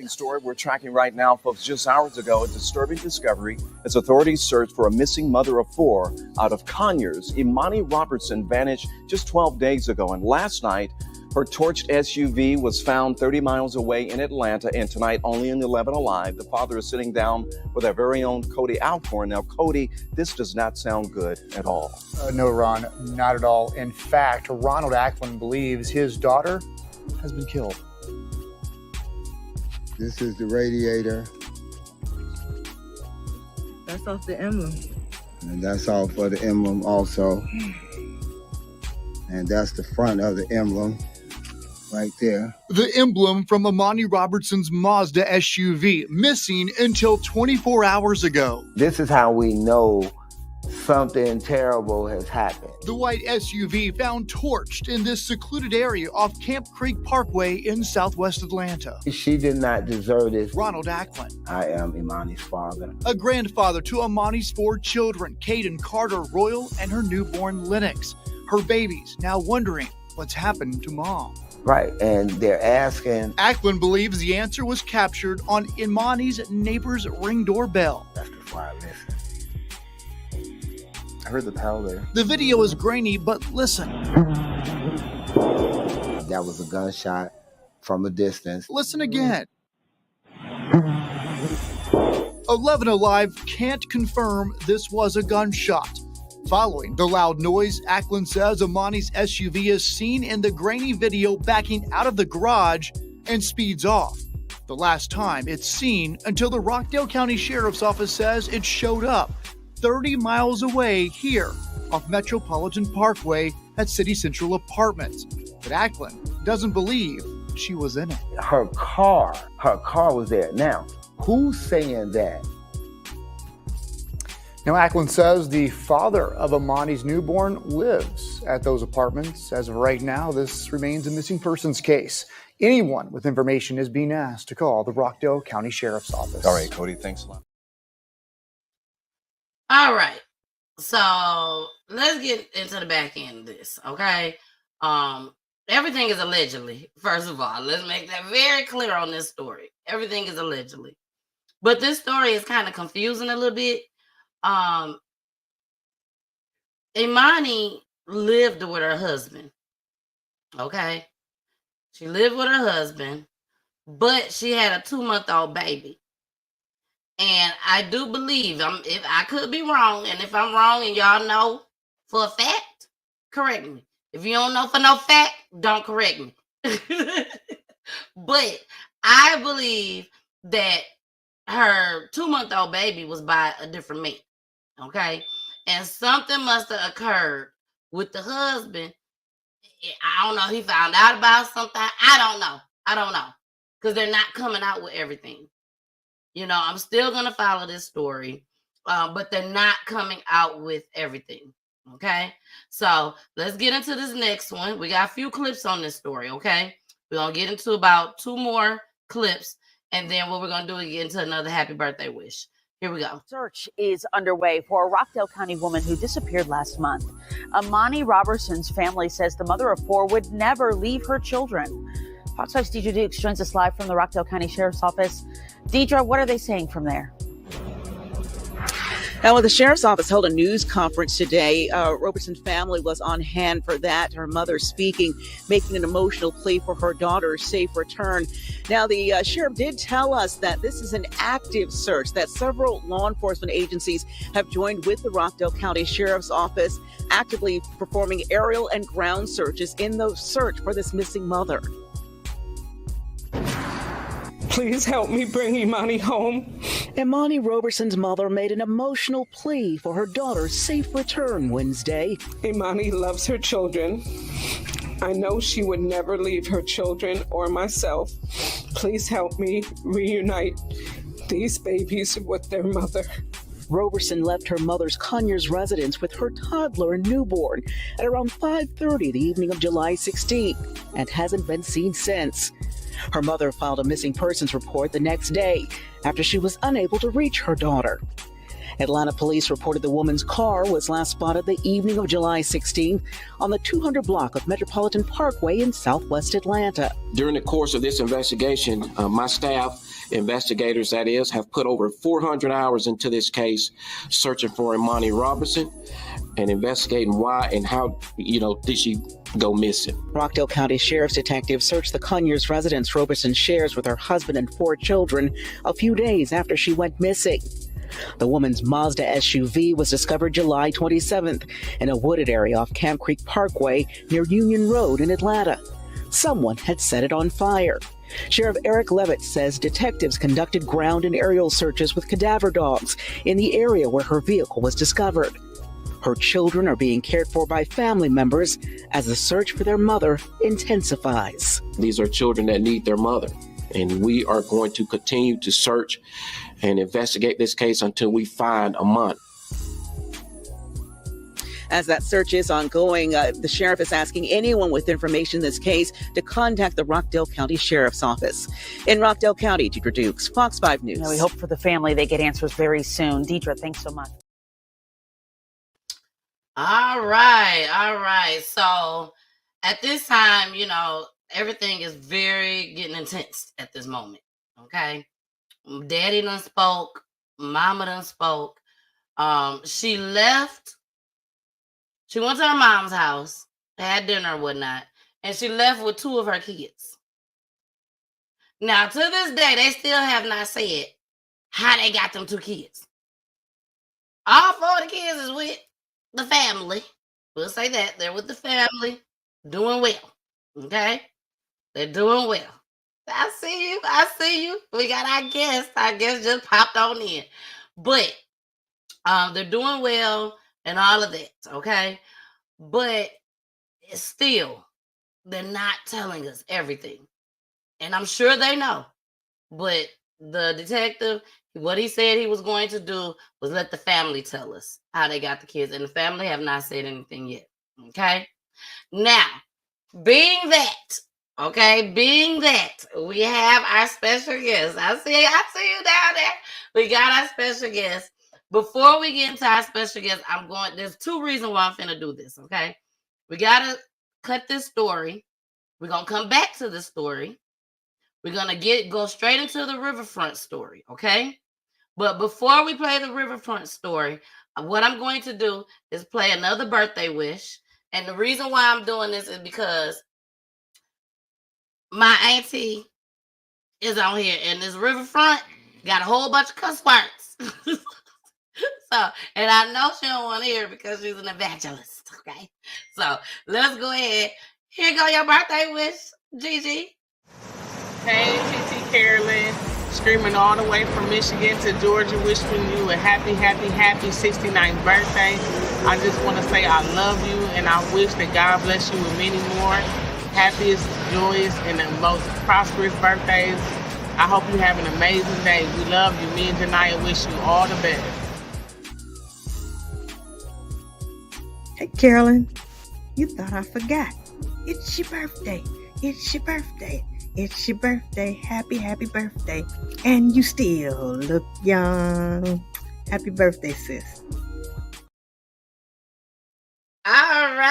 Story we're tracking right now, folks. Just hours ago, a disturbing discovery as authorities search for a missing mother of four out of Conyers. Imani Roberson vanished just 12 days ago, and last night, her torched SUV was found 30 miles away in Atlanta, and tonight, only an 11 alive. The father is sitting down with our very own Cody Alcorn. Now, Cody, this does not sound good at all. No, Ron, not at all. In fact, Ronald Ackland believes his daughter has been killed. This is the radiator, That's off the emblem. and that's all for the emblem also. And that's the front of the emblem right there. The emblem from Imani Robertson's Mazda SUV, missing until 24 hours ago. This is how we know something terrible has happened. The white SUV found torched in this secluded area off Camp Creek Parkway in southwest Atlanta. She did not deserve this. Ronald Ackland, I am Imani's father. a grandfather to Imani's 4 children, Caden, Carter, Royal, and her newborn Lennox. Her babies now wondering what's happened to mom. Right, and they're asking. Ackland believes the answer was captured on Imani's neighbor's Ring doorbell. That's why I listen. I heard the power there. The video is grainy, but listen. That was a gunshot from a distance. Listen again. 11 Alive can't confirm this was a gunshot. Following the loud noise, Ackland says Imani's SUV is seen in the grainy video backing out of the garage and speeds off. The last time it's seen until the Rockdale County Sheriff's Office says it showed up 30 miles away here off Metropolitan Parkway at City Central Apartments. But Ackland doesn't believe she was in it. Her car was there. Now, who's saying that? Now, Ackland says the father of Imani's newborn lives at those apartments. As of right now, this remains a missing persons case. Anyone with information is being asked to call the Rockdale County Sheriff's Office. All right, Cody, thanks a lot. All right. So let's get into the back end of this, okay? Everything is allegedly, first of all. Let's make that very clear on this story. Everything is allegedly. But this story is kind of confusing a little bit. Imani lived with her husband. Okay? She lived with her husband, but she had a 2-month-old baby. And I do believe, if I could be wrong, and if I'm wrong and y'all know for a fact, correct me. If you don't know for no fact, don't correct me. But I believe that her 2-month-old baby was by a different man. Okay? And something must have occurred with the husband. I don't know. He found out about something. I don't know. Because they're not coming out with everything. You know, I'm still going to follow this story, but they're not coming out with everything, okay? So let's get into this next one. We got a few clips on this story, okay? We're going to get into about 2 more clips, and then what we're going to do is get into another happy birthday wish. Here we go. Search is underway for a Rockdale County woman who disappeared last month. Imani Roberson's family says the mother of 4 would never leave her children. Fox 5's Deidre Dukes joins us live from the Rockdale County Sheriff's Office. Deidre, what are they saying from there? Now, the Sheriff's Office held a news conference today. Roberson's family was on hand for that. Her mother speaking, making an emotional plea for her daughter's safe return. Now, the sheriff did tell us that this is an active search, that several law enforcement agencies have joined with the Rockdale County Sheriff's Office, actively performing aerial and ground searches in the search for this missing mother. Please help me bring Imani home. Imani Roberson's mother made an emotional plea for her daughter's safe return Wednesday. Imani loves her children. I know she would never leave her children or myself. Please help me reunite these babies with their mother. Roberson left her mother's Conyers residence with her toddler and newborn at around 5:30 the evening of July 16th and hasn't been seen since. Her mother filed a missing persons report the next day after she was unable to reach her daughter. Atlanta police reported the woman's car was last spotted the evening of July 16th on the 200 block of Metropolitan Parkway in southwest Atlanta. During the course of this investigation, my staff, investigators that is, have put over 400 hours into this case, searching for Imani Roberson and investigating why and how, did she go missing. Rockdale County Sheriff's detectives searched the Conyers residence Roberson shares with her husband and 4 children a few days after she went missing. The woman's Mazda SUV was discovered July 27th in a wooded area off Camp Creek Parkway near Union Road in Atlanta. Someone had set it on fire. Sheriff Eric Levitt says detectives conducted ground and aerial searches with cadaver dogs in the area where her vehicle was discovered. Her children are being cared for by family members as the search for their mother intensifies. These are children that need their mother, and we are going to continue to search and investigate this case until we find Imani. As that search is ongoing, the sheriff is asking anyone with information in this case to contact the Rockdale County Sheriff's Office. In Rockdale County, Deidre Dukes, Fox 5 News. We hope for the family they get answers very soon. Deidre, thanks so much. All right. So at this time, everything is very getting intense at this moment. Okay. Daddy done spoke. Mama done spoke. She left. She went to her mom's house, had dinner and whatnot, and she left with 2 of her kids. Now, to this day, they still have not said how they got them 2 kids. All 4 of the kids is with the family. We'll say that. They're with the family, doing well. Okay? They're doing well. I see you. We got our guest. Our guest just popped on in. But they're doing well and all of that, okay? But still, they're not telling us everything. And I'm sure they know. But the detective, what he said he was going to do was let the family tell us how they got the kids. And the family have not said anything yet, okay? Now, being that, we have our special guest. I see you down there. We got our special guest. Before we get into our special guest, there's 2 reasons why I'm finna do this, okay? We gotta cut this story. We're gonna come back to the story. We're gonna go straight into the Riverfront story, okay? But before we play the Riverfront story, what I'm going to do is play another birthday wish. And the reason why I'm doing this is because my auntie is on here, and this Riverfront got a whole bunch of cuss words. So, and I know she don't want to hear it because she's an evangelist, okay? So, let's go ahead. Here go your birthday wish, Gigi. Hey, TT Carolyn, streaming all the way from Michigan to Georgia, wishing you a happy 69th birthday. I just want to say I love you, and I wish that God bless you with many more happiest, joyous, and the most prosperous birthdays. I hope you have an amazing day. We love you. Me and Janiyah wish you all the best. Hey, Carolyn, you thought I forgot. It's your birthday. It's your birthday. It's your birthday. Happy, happy birthday. And you still look young. Happy birthday, sis. All right.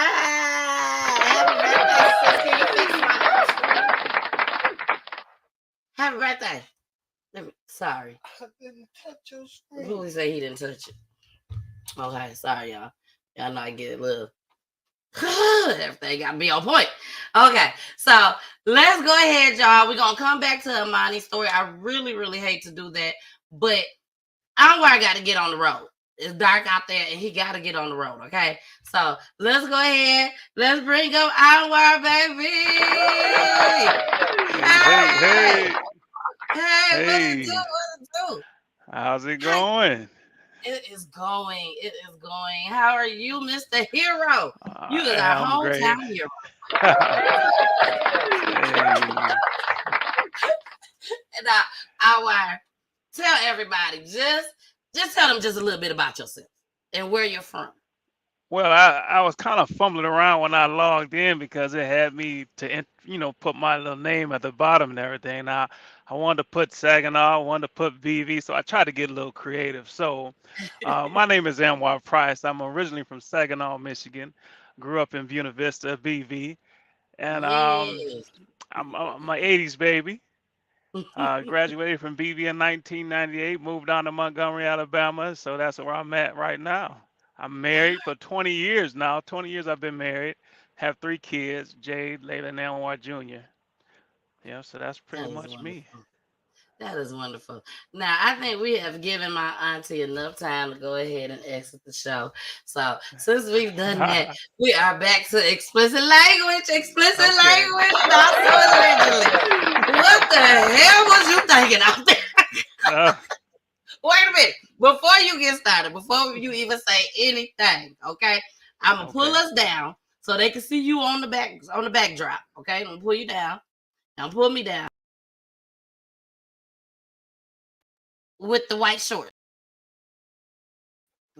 Happy birthday, sis. Can you fix my Happy birthday. Sorry. I didn't touch your screen. Who say he didn't touch it? Okay, sorry, y'all. Y'all know I get a little. Everything got to be on point. Okay, so let's go ahead, y'all. We're going to come back to Imani's story. I really, really hate to do that, but Anwar got to get on the road. It's dark out there, and he got to get on the road, okay? So let's go ahead. Let's bring up Anwar, baby. Hey. What it do? How's it going? It is going. How are you, Mr. Hero? You is our hometown hero. And Anwar, tell everybody, just tell them just a little bit about yourself and where you're from. Well, I was kind of fumbling around when I logged in because it had me to, put my little name at the bottom and everything. Now, I wanted to put Saginaw, I wanted to put BV, so I tried to get a little creative. So my name is Anwar Price. I'm originally from Saginaw, Michigan. Grew up in Buena Vista, BV. And I'm my 80s baby. Graduated from BV in 1998, moved on to Montgomery, Alabama. So that's where I'm at right now. I'm married for 20 years now. 20 years I've been married. Have 3 kids, Jade, Layla, and Anwar Jr. Yeah, so that's pretty much me. That is wonderful. Now, I think we have given my auntie enough time to go ahead and exit the show. So, since we've done that, we are back to explicit language. Language, not so allegedly. What the hell was you thinking out there? Wait a minute. Before you get started, before you even say anything, okay? I'm gonna pull us down so they can see you on the backdrop. Okay, I'm gonna pull you down. Now pull me down with the white shorts.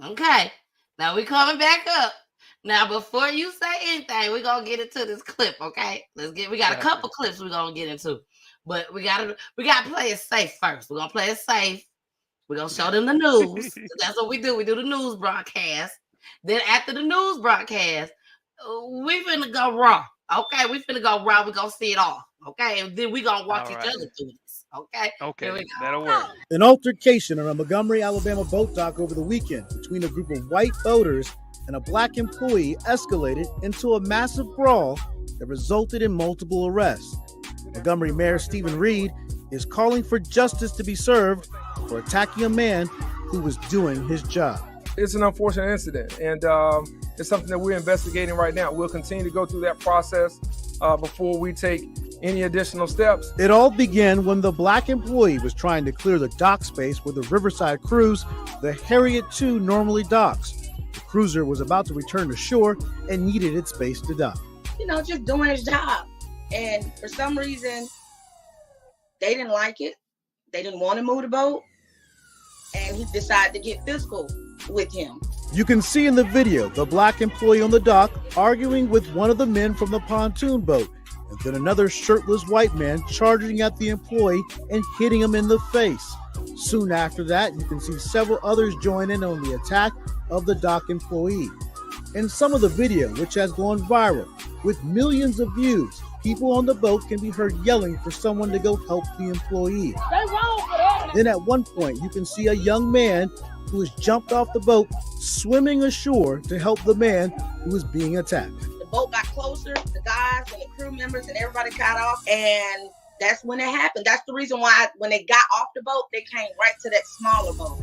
Okay. Now we coming back up. Now before you say anything, we're gonna get into this clip. Okay, we got a couple clips we're gonna get into, but we gotta play it safe first. We're gonna play it safe. We're going to show them the news. That's what we do. We do the news broadcast. Then after the news broadcast, we finna go raw. Okay, we finna go raw. We're going to see it all. Okay, and then we're going to watch each other through this. Okay? Okay, that'll work. An altercation on a Montgomery, Alabama boat dock over the weekend between a group of white boaters and a black employee escalated into a massive brawl that resulted in multiple arrests. Montgomery Mayor Stephen Reed is calling for justice to be served for attacking a man who was doing his job. It's an unfortunate incident, and it's something that we're investigating right now. We'll continue to go through that process before we take any additional steps. It all began when the black employee was trying to clear the dock space where the Riverside cruise, the Harriet II, normally docks. The cruiser was about to return to shore and needed its space to dock. Just doing his job. And for some reason, they didn't like it. They didn't want to move the boat. And he decided to get physical with him. You can see in the video the black employee on the dock arguing with one of the men from the pontoon boat, and then another shirtless white man charging at the employee and hitting him in the face. Soon after that, you can see several others join in on the attack of the dock employee. In some of the video, which has gone viral with millions of views, people on the boat can be heard yelling for someone to go help the employee. Then at one point, you can see a young man who has jumped off the boat, swimming ashore to help the man who is being attacked. The boat got closer, the guys and the crew members and everybody got off, and that's when it happened. That's the reason why when they got off the boat, they came right to that smaller boat.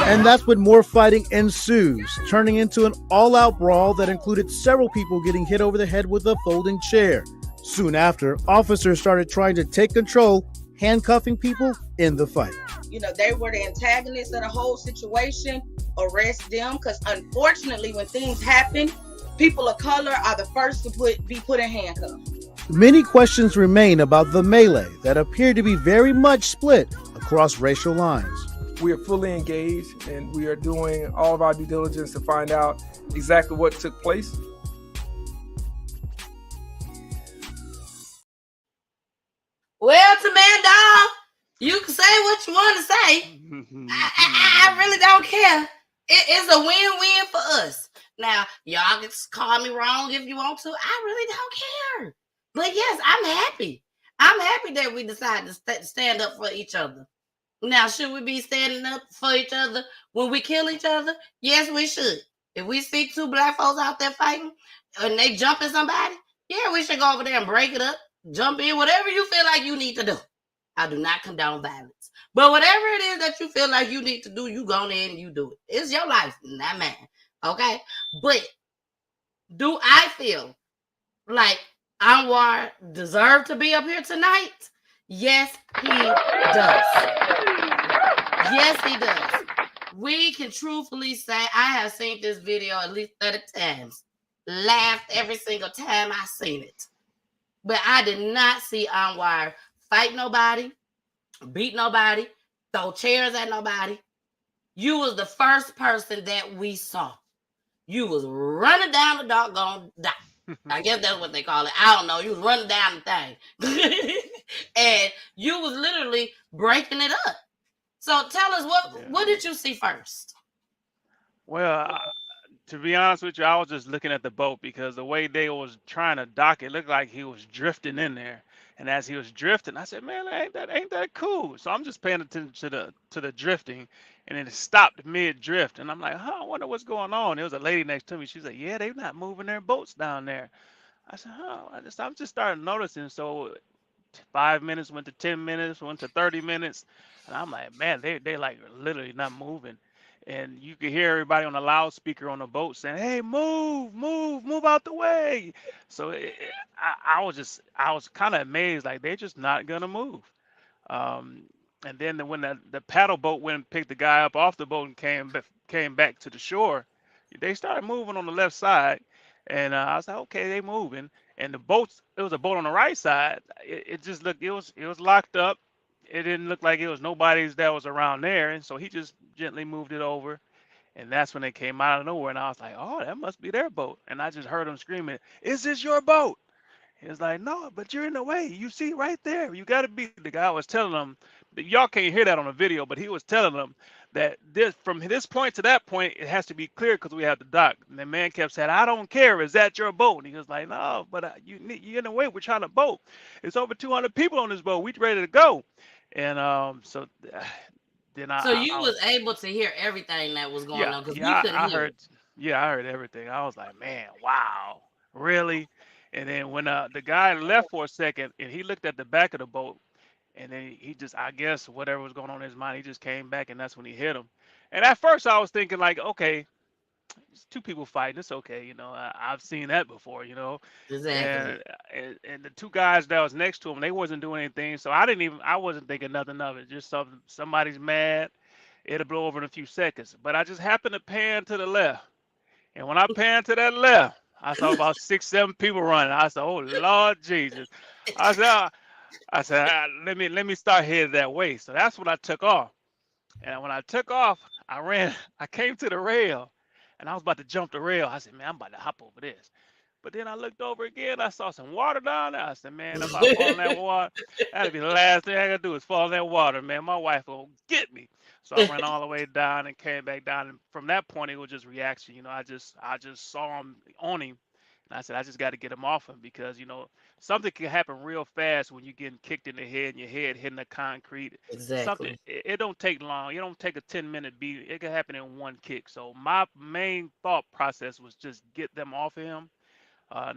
And that's when more fighting ensues, turning into an all-out brawl that included several people getting hit over the head with a folding chair. Soon after, officers started trying to take control, handcuffing people in the fight. They were the antagonists of the whole situation. Arrest them, because unfortunately, when things happen, people of color are the first to be put in handcuffs. Many questions remain about the melee that appeared to be very much split across racial lines. We are fully engaged, and we are doing all of our due diligence to find out exactly what took place. what you want to say. I really don't care. It's a win-win for us. Now, y'all can call me wrong if you want to. I really don't care. But yes, I'm happy. I'm happy that we decided to stand up for each other. Now, should we be standing up for each other when we kill each other? Yes, we should. If we see two black folks out there fighting and they jumping somebody, yeah, we should go over there and break it up, jump in, whatever you feel like you need to do. I do not condone violence. But whatever it is that you feel like you need to do, you go in and you do it. It's your life, not mine. Okay? But do I feel like Anwar deserved to be up here tonight? Yes, he does. Yes, he does. We can truthfully say I have seen this video at least 30 times. Laughed every single time I seen it. But I did not see Anwar fight nobody, beat nobody, throw chairs at nobody. You was the first person that we saw. You was running down the doggone dock. I guess that's what they call it. I don't know. You was running down the thing. And you was literally breaking it up. So tell us, what did you see first? Well, to be honest with you, I was just looking at the boat because the way they was trying to dock, it looked like he was drifting in there. And as he was drifting, I said, "Man, ain't that cool?" So I'm just paying attention to the drifting, and then it stopped mid drift, and I'm like, "Huh, I wonder what's going on." There was a lady next to me. She said, "Yeah, they're not moving their boats down there." I said, "Huh." I'm just starting noticing. So 5 minutes went to 10 minutes, went to 30 minutes, and I'm like, "Man, they like literally not moving." And you could hear everybody on the loudspeaker on the boat saying, "Hey, move out the way." So I was kind of amazed, like they're just not gonna move. Um, and then when the paddle boat went and picked the guy up off the boat and came back to the shore, they started moving on the left side, and I was like, okay, they moving. And it was a boat on the right side. It just looked, it was locked up. It didn't look like it was nobody's that was around there, and so he just gently moved it over. And that's when they came out of nowhere, and I was like, oh, that must be their boat. And I just heard them screaming, "Is this your boat?" He was like, "No, but you're in the way. You see right there. You got to be." The guy was telling them, y'all can't hear that on the video, but he was telling them that from this point to that point, it has to be clear because we have the dock. And the man kept saying, "I don't care. Is that your boat?" And he was like, "No, but you're in the way. We're trying to boat. It's over 200 people on this boat. We ready to go." And so then So you was able to hear everything that was going yeah, on because we yeah, couldn't I hear heard, it. yeah, I heard everything. I was like, man, wow, really? And then when the guy left for a second and he looked at the back of the boat, and then he just, I guess, whatever was going on in his mind, he just came back, and that's when he hit him. And at first, I was thinking like, okay, it's two people fighting, it's okay, I've seen that before, Exactly. and the two guys that was next to him, they wasn't doing anything, so I wasn't thinking nothing of it. Just somebody's mad, it'll blow over in a few seconds. But I just happened to pan to the left. And when I panned to that left, I saw about 6, 7 people running. I said, "Oh Lord Jesus!" I said, let me start headed that way." So that's when I took off. And when I took off, I ran. I came to the rail, and I was about to jump the rail. I said, "Man, I'm about to hop over this." But then I looked over again. I saw some water down there. I said, "Man, if I fall in that water, that'd be the last thing I gotta do is fall in that water, man. My wife will get me." So I ran all the way down and came back down. And from that point, it was just reaction. I just saw him on him, and I said, I just got to get him off him because something can happen real fast when you're getting kicked in the head and your head hitting the concrete. Something Exactly. it don't take long. It don't take a 10-minute beat. It can happen in one kick. So my main thought process was just get them off of him.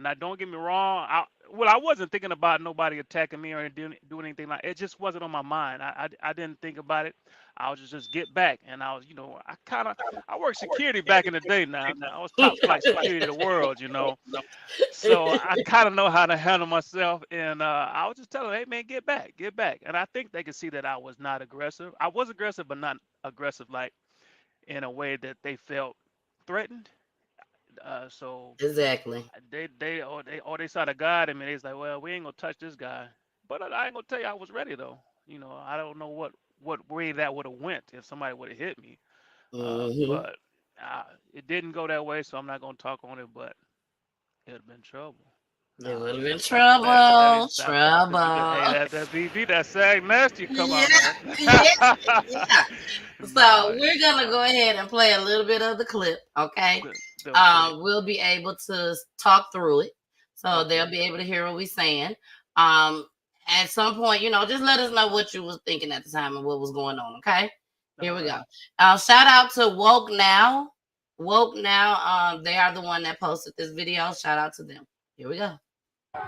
Now, don't get me wrong. I wasn't thinking about nobody attacking me or doing anything like it. Just wasn't on my mind. I didn't think about it. I was just get back, and I was, I worked security back in the day. Now I was top flight security of the world, so I kind of know how to handle myself. And I was just telling them, "Hey man, get back, get back." And I think they could see that I was not aggressive. I was aggressive, but not aggressive like in a way that they felt threatened. So Exactly. they saw the guy in me. They was like, "Well, we ain't gonna touch this guy." But I ain't gonna tell you I was ready though. I don't know what way that would have went if somebody would have hit me. Hmm. But it didn't go that way, so I'm not gonna talk on it. But it'd have been trouble. They would have been That trouble. is that. Hey, Trouble. that BB, that sag nasty come Yeah, out, man. yeah. So No, we're gonna go ahead and play a little bit of the clip, okay? okay, We'll be able to talk through it, so they'll okay. be able to hear what we're saying. At some point, just let us know what you was thinking at the time and what was going on, okay? Here we go. Shout out to Woke Now. Woke Now, they are the one that posted this video. Shout out to them. Here we go. I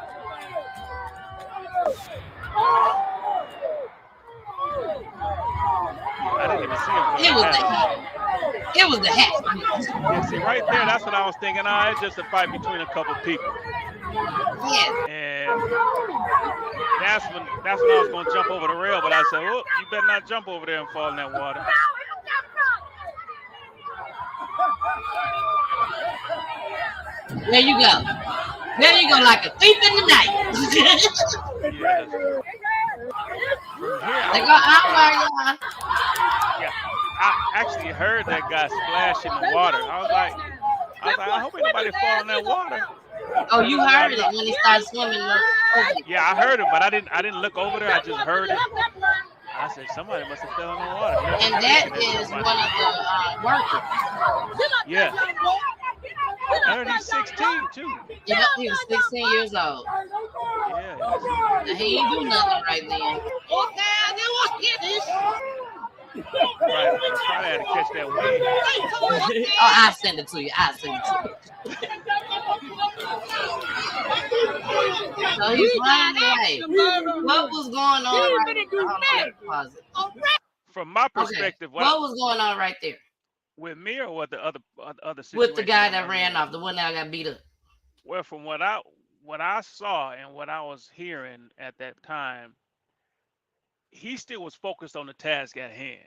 didn't even see him throw It that was hat the on. hat. It was the hat. Yeah, see, right there, that's what I was thinking. It's just a fight between a couple people. Yes. And that's when I was going to jump over the rail, but I said, "Oh, you better not jump over there and fall in that water." There you go. There you go, like a thief in the night. Yes. From here, They go Anwar, y'all. Yeah, I actually heard that guy splash in the water. I was like, I hope ain't nobody fall in that water. Oh, you heard it when he started swimming over. Yeah, I heard it, but I didn't look over there. I just heard it. I said somebody must have fell in the water. And that is one of the workers. Yeah. I heard he's 16 too. Yep, he was 16 years old. Yeah. Now, he ain't do nothing right then. Right, probably had to catch that wave. Oh, I'll send it to you. So he's running away. What was going on right there? From my perspective, what was going on right there? With me or what the other situation? With the guy that ran off, the one that got beat up. Well, from what I saw and what I was hearing at that time, he still was focused on the task at hand.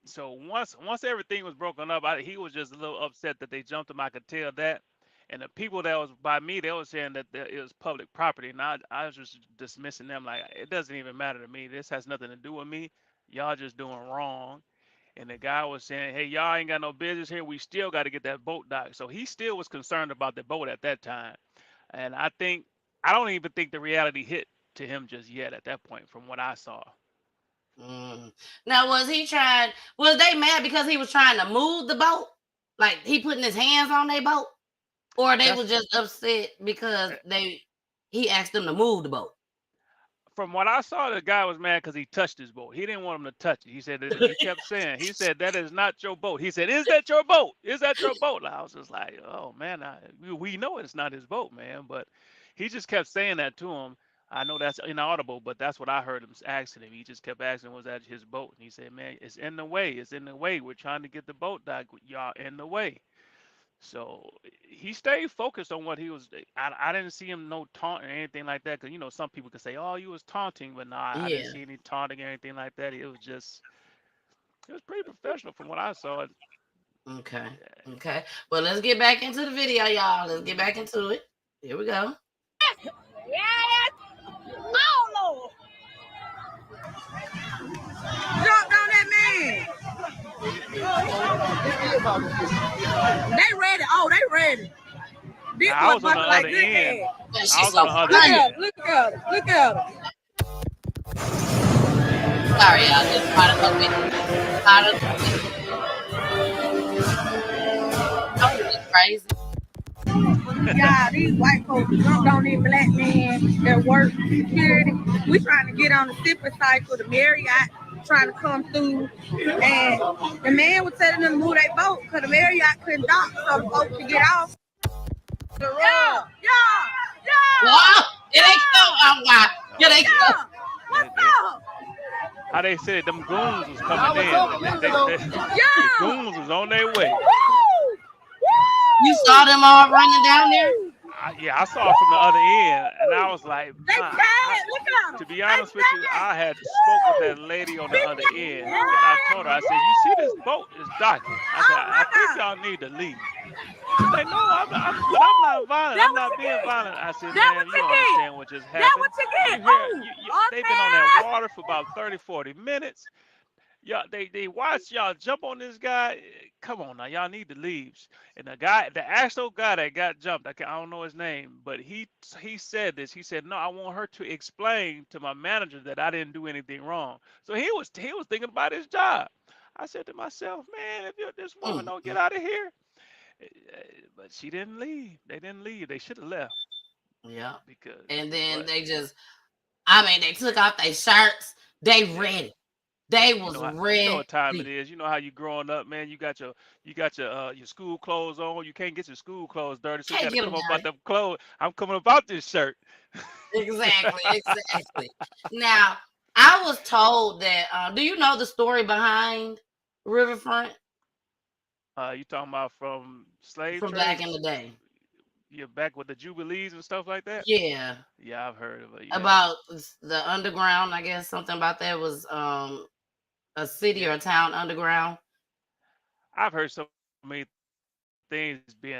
So once everything was broken up, he was just a little upset that they jumped him. I could tell that. And the people that was by me, they were saying that it was public property. And I was just dismissing them like, it doesn't even matter to me. This has nothing to do with me. Y'all just doing wrong. And the guy was saying, hey, y'all ain't got no business here. We still got to get that boat docked. So he still was concerned about the boat at that time. And I don't even think the reality hit to him just yet at that point from what I saw. Now, was they mad because he was trying to move the boat? Like he putting his hands on their boat? Or they were just upset because he asked them to move the boat? From what I saw, the guy was mad because he touched his boat. He didn't want him to touch it. He said, he kept saying, that is not your boat. He said, is that your boat? Is that your boat? And I was just like, oh man, we know it's not his boat, man. But he just kept saying that to him. I know that's inaudible, but that's what I heard him asking him. He just kept asking, was that his boat? And he said, man, it's in the way. It's in the way. We're trying to get the boat docked. Y'all in the way. So he stayed focused on what he was. I didn't see him no taunt or anything like that. Because, some people could say, oh, you was taunting. But no, I didn't see any taunting or anything like that. It was pretty professional from what I saw. Okay. Okay. Well, let's get back into the video, y'all. Let's get back into it. Here we go. Oh, Lord. Jump on that man. They ready. Oh, they ready. This I was on the other end. I was on the other end. Look at her. Look at her. Sorry, y'all. Just part of the crazy. Y'all, these white folks jumped on these black men that work security. We trying to get on the sipping cycle, the Marriott trying to come through. And the man was telling them to move their boat because the Marriott couldn't dock so the boat could get off. Yeah. Wow. It ain't so Anwar. Yeah, they go. What's up? How they said them goons was coming in. The goons was on their way. You saw them all running down there? I saw it from the other end, and I was like, to be honest with you, I had spoke with that lady on the other end, and I told her, I said, you see this boat is docking. I said, I think y'all need to leave. She's like, no, I'm not violent. I'm not being violent. I said, man, you don't understand what just happened. They've been on that water for about 30, 40 minutes. Y'all, they watched y'all jump on this guy, come on now, y'all need to leave. And the actual guy that got jumped, I don't know his name, but he said this. He said, no, I want her to explain to my manager that I didn't do anything wrong. So he was thinking about his job. I said to myself, man, if this woman don't get out of here, but she didn't leave. They didn't leave. They should have left. Yeah. Because, And then but they just, I mean, they took off their shirts. They ready. They was you know what time it ready. is. You know how you growing up, man. You got your school clothes on. You can't get your school clothes dirty, so you Can't got to get come them up out dirty. them clothes. I'm coming up out this shirt. Exactly, exactly. Now, I was told that, do you know the story behind Riverfront You talking about from slave from trade? back in the day? You're back with the jubilees and stuff like that. Yeah. Yeah, I've heard of it. Yeah, About the underground, I guess something about that was a city or yeah. a town underground. I've heard so many things being done there.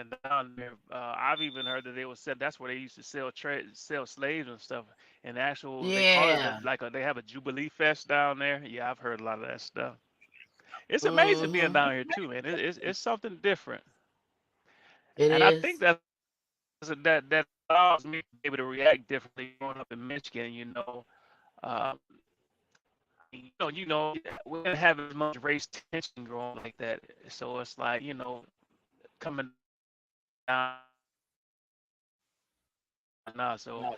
I've even heard that they were said that's where they used to sell slaves and stuff. And actual, they call it Yeah. they have a jubilee fest down there. Yeah, I've heard a lot of that stuff. It's amazing being Mm-hmm. down here too, man. It's something different, It and I think is. that allows me to be able to react differently growing up in Michigan. Um, we didn't have as much race tension growing like that, so it's like coming down now. So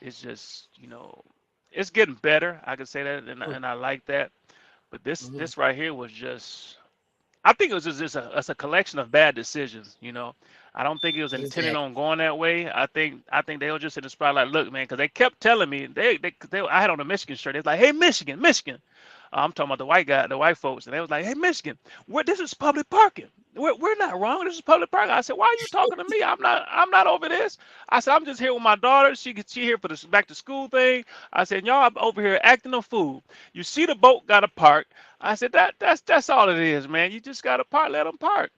it's just it's getting better. I can say that, and I like that. But Mm-hmm. this right here was just. I think it was just it's a collection of bad decisions. I don't think it was intended Exactly. on going that way. I think they were just in the spot like, look, man, because they kept telling me I had on a Michigan shirt. It's like, hey, Michigan, Michigan. I'm talking about the white folks, and they was like, hey, Michigan, this is public parking. We're not wrong. This is public parking. I said, why are you talking to me? I'm not over this. I said, I'm just here with my daughter. She here for the back to school thing. I said, y'all over here acting a fool. You see the boat got to park. I said that's all it is, man. You just got to park, let them park.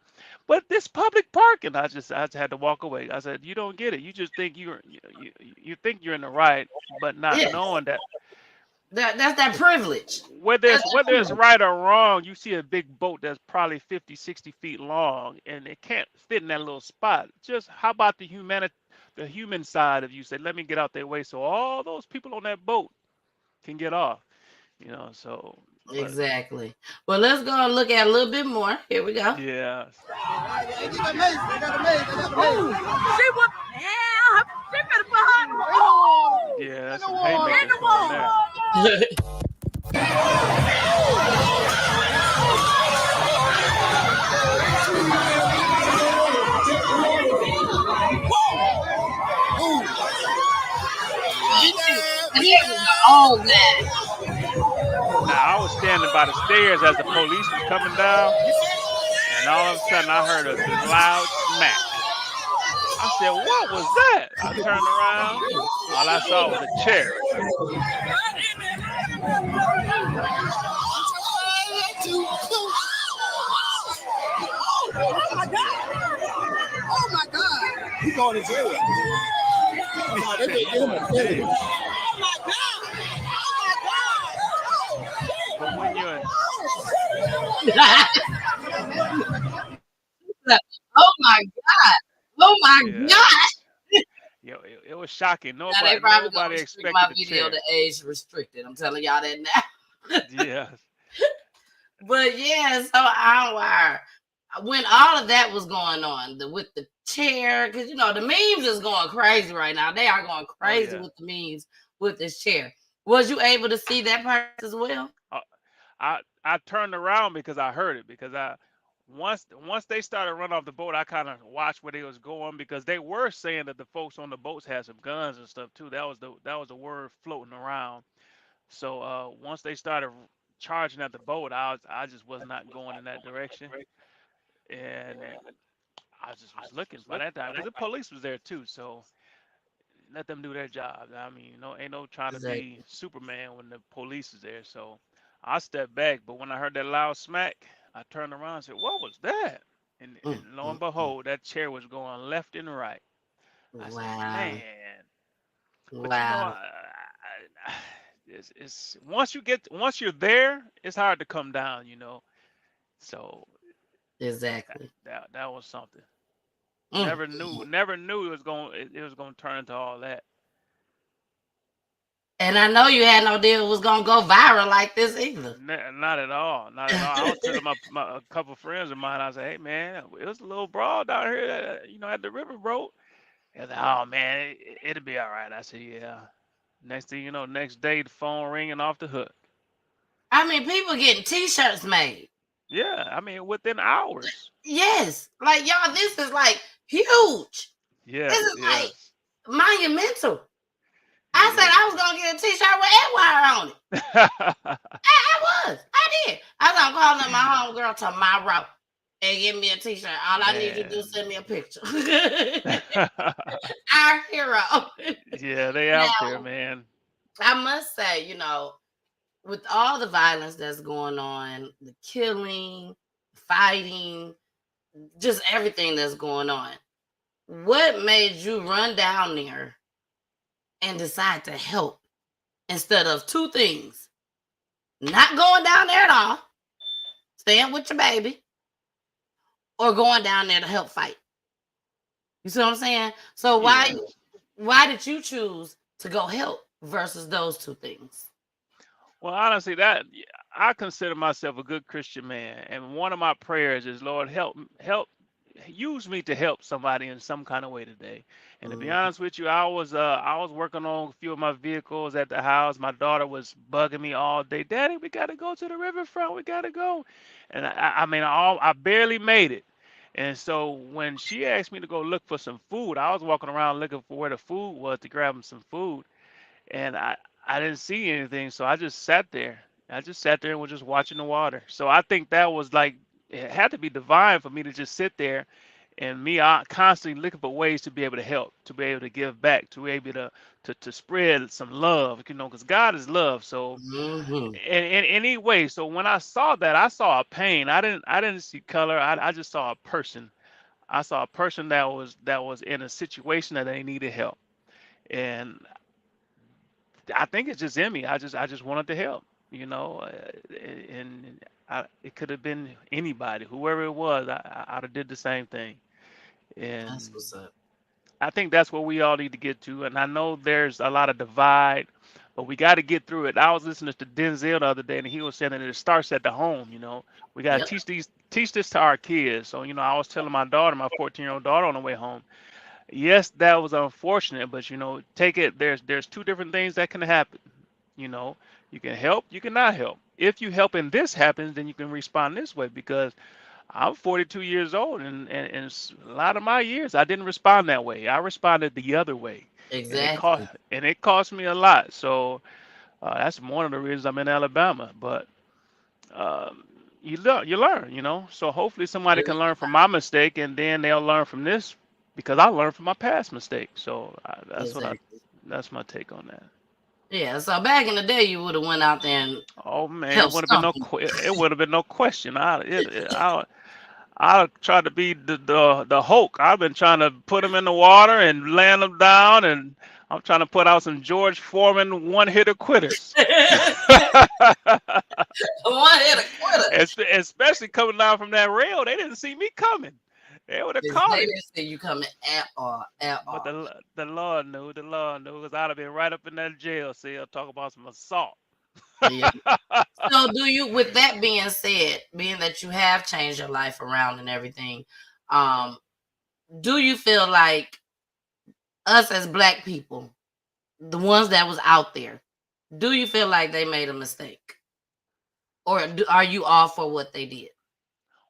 But this public parking, I just had to walk away. I said, you don't get it. You just think you think you're in the right, but not Yes. knowing that That's that privilege. whether That's it's that whether it's privilege. right or wrong, you see a big boat that's probably 50, 60 feet long, and it can't fit in that little spot. Just how about the human side of you say, let me get out their way so all those people on that boat can get off. So but Exactly. Well, let's go and look at a little bit more. Here we go. yeah. She was, yeah, she better put her in the wall. Yeah, that's some haymakers going there. All that. Now I was standing by the stairs as the police was coming down, and all of a sudden I heard a loud smack. I said, "What was that?" I turned around. All I saw was a chair. Oh my God! Oh my God! He going to jail. Oh He said he going to jail. my God! Oh my God! But when you're in, Oh my God. Oh my yeah, God. it was shocking. Now they probably gonna Nobody restrict my expected the video chair. to age restricted. I'm telling y'all that now. Yeah. But yeah, so Anwar, when all of that was going on, with the chair, because the memes is going crazy right now. They are going Oh crazy yeah. with the memes with this chair. Was you able to see that part as well? I turned around because I heard it because once they started running off the boat, I kind of watched where they was going because they were saying that the folks on the boats had some guns and stuff too. That was the word floating around. So once they started charging at the boat, I just was not going in that direction, and I just was looking by that time because the police was there too. So let them do their job. I mean, ain't no trying to be Exactly. Superman when the police is there. So I stepped back, but when I heard that loud smack, I turned around and said, "What was that?" And lo and behold, that chair was going left and right. I said, Wow. "Man," but Wow. it's once you're there, it's hard to come down. So Exactly. That was something. Mm. Never knew it was gonna turn into all that. And I know you had no deal it was gonna go viral like this either. Not at all. Not at all. I was telling a couple friends of mine. I said, "Hey man, it was a little brawl down here, at the river, bro." And they're like, "Oh man, it'll be all right." I said, "Yeah." Next thing you know, next day the phone ringing off the hook. I mean, people getting T-shirts made. Yeah, I mean within hours. Yes, like y'all, this is like huge. Yes, This is like yes. monumental. I said I was gonna get a T-shirt with Anwar on it. I was. I did. I was gonna call up my homegirl tomorrow and give me a T-shirt. All I need you to do is send me a picture. Our hero. Yeah, they out there, Now, man. I must say, with all the violence that's going on, the killing, fighting, just everything that's going on, what made you run down there and decide to help instead of two things? Not going down there at all, staying with your baby, or going down there to help fight. You see what I'm saying? So why did you choose to go help versus those two things? Well, honestly, I consider myself a good Christian man, and one of my prayers is, Lord, use me to help somebody in some kind of way today. And to be honest with you, I was working on a few of my vehicles at the house. My daughter was bugging me all day. Daddy, we got to go to the riverfront. We got to go. And I barely made it. And so when she asked me to go look for some food, I was walking around looking for where the food was to grab 'em some food, and I didn't see anything, so I just sat there. I just sat there and was just watching the water. So I think that was like it had to be divine for me to just sit there and me constantly looking for ways to be able to help, to be able to give back, to be able to spread some love, because God is love. So in any way, so when I saw that, I saw a pain. I didn't see color. I just saw a person. I saw a person that was in a situation that they needed help. And I think it's just in me. I just wanted to help, and it could have been anybody, whoever it was. I'd have did the same thing, That's and what's up. I think that's what we all need to get to. And I know there's a lot of divide, but we got to get through it. I was listening to Denzel the other day, and he was saying that it starts at the home. We got to Yep. teach this to our kids. So I was telling my daughter, my 14-year-old daughter, on the way home. Yes, that was unfortunate, but take it. There's two different things that can happen. You know, you can help, you cannot help. If you help and this happens, then you can respond this way because I'm 42 years old, and a lot of my years I didn't respond that way. I responded the other way, and Exactly. it cost me a lot. So that's one of the reasons I'm in Alabama. But you learn. So hopefully somebody can learn from my mistake, and then they'll learn from this because I learned from my past mistake. So Exactly. that's my take on that. Yeah. So back in the day, you would have went out there and Oh man, helped something. it would have been no question. I tried to be the Hulk. I've been trying to put him in the water and land him down, and I'm trying to put out some George Foreman one-hitter quitters. One hit a quitter. Especially coming down from that rail, they didn't see me coming. They would have They caught it. didn't see you coming at all. At But all. the Lord knew, because I'd have been right up in that jail cell talking about some assault. Yeah. So with that being said, being that you have changed your life around and everything, do you feel like us as Black people, the ones that was out there, do you feel like they made a mistake? Or are you all for what they did?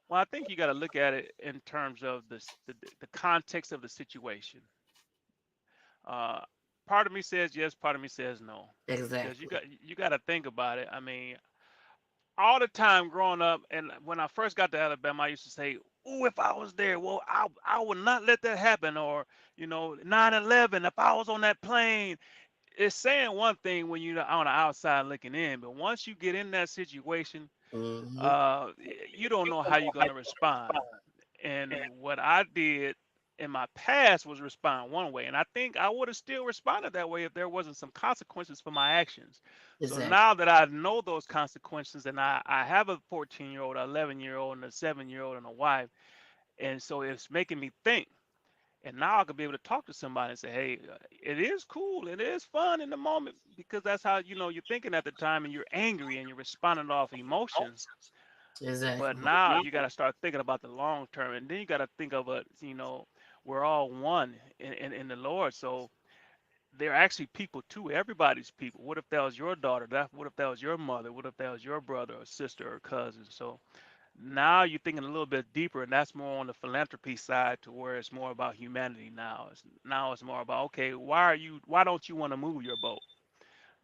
Well, I think you got to look at it in terms of the context of the situation. Uh, Part of me says yes, part of me says no, because Exactly. you got to think about it. I mean, all the time growing up, and when I first got to Alabama, I used to say, "Oh, if I was there, well, I would not let that happen." Or 9/11. If I was on that plane, it's saying one thing when you're on the outside looking in, but once you get in that situation, Mm-hmm. uh, you don't know how you're gonna respond. And what I did, in my past was respond one way, and I think I would have still responded that way if there wasn't some consequences for my actions. So Exactly. now that I know those consequences, and I have a 14-year-old, 11-year-old, and a 7-year-old, and a wife, and so it's making me think. And now I could be able to talk to somebody and say, hey, it is cool, it is fun in the moment, because that's how you're thinking at the time, and you're angry and you're responding off emotions. But Exactly. now you got to start thinking about the long term, and then you got to think of we're all one in the Lord. So they're actually people too. Everybody's people. What if that was your daughter? What if that was your mother? What if that was your brother or sister or cousin? So now you're thinking a little bit deeper, and that's more on the philanthropy side, to where it's more about humanity now. Now it's more about, okay, why don't you want to move your boat?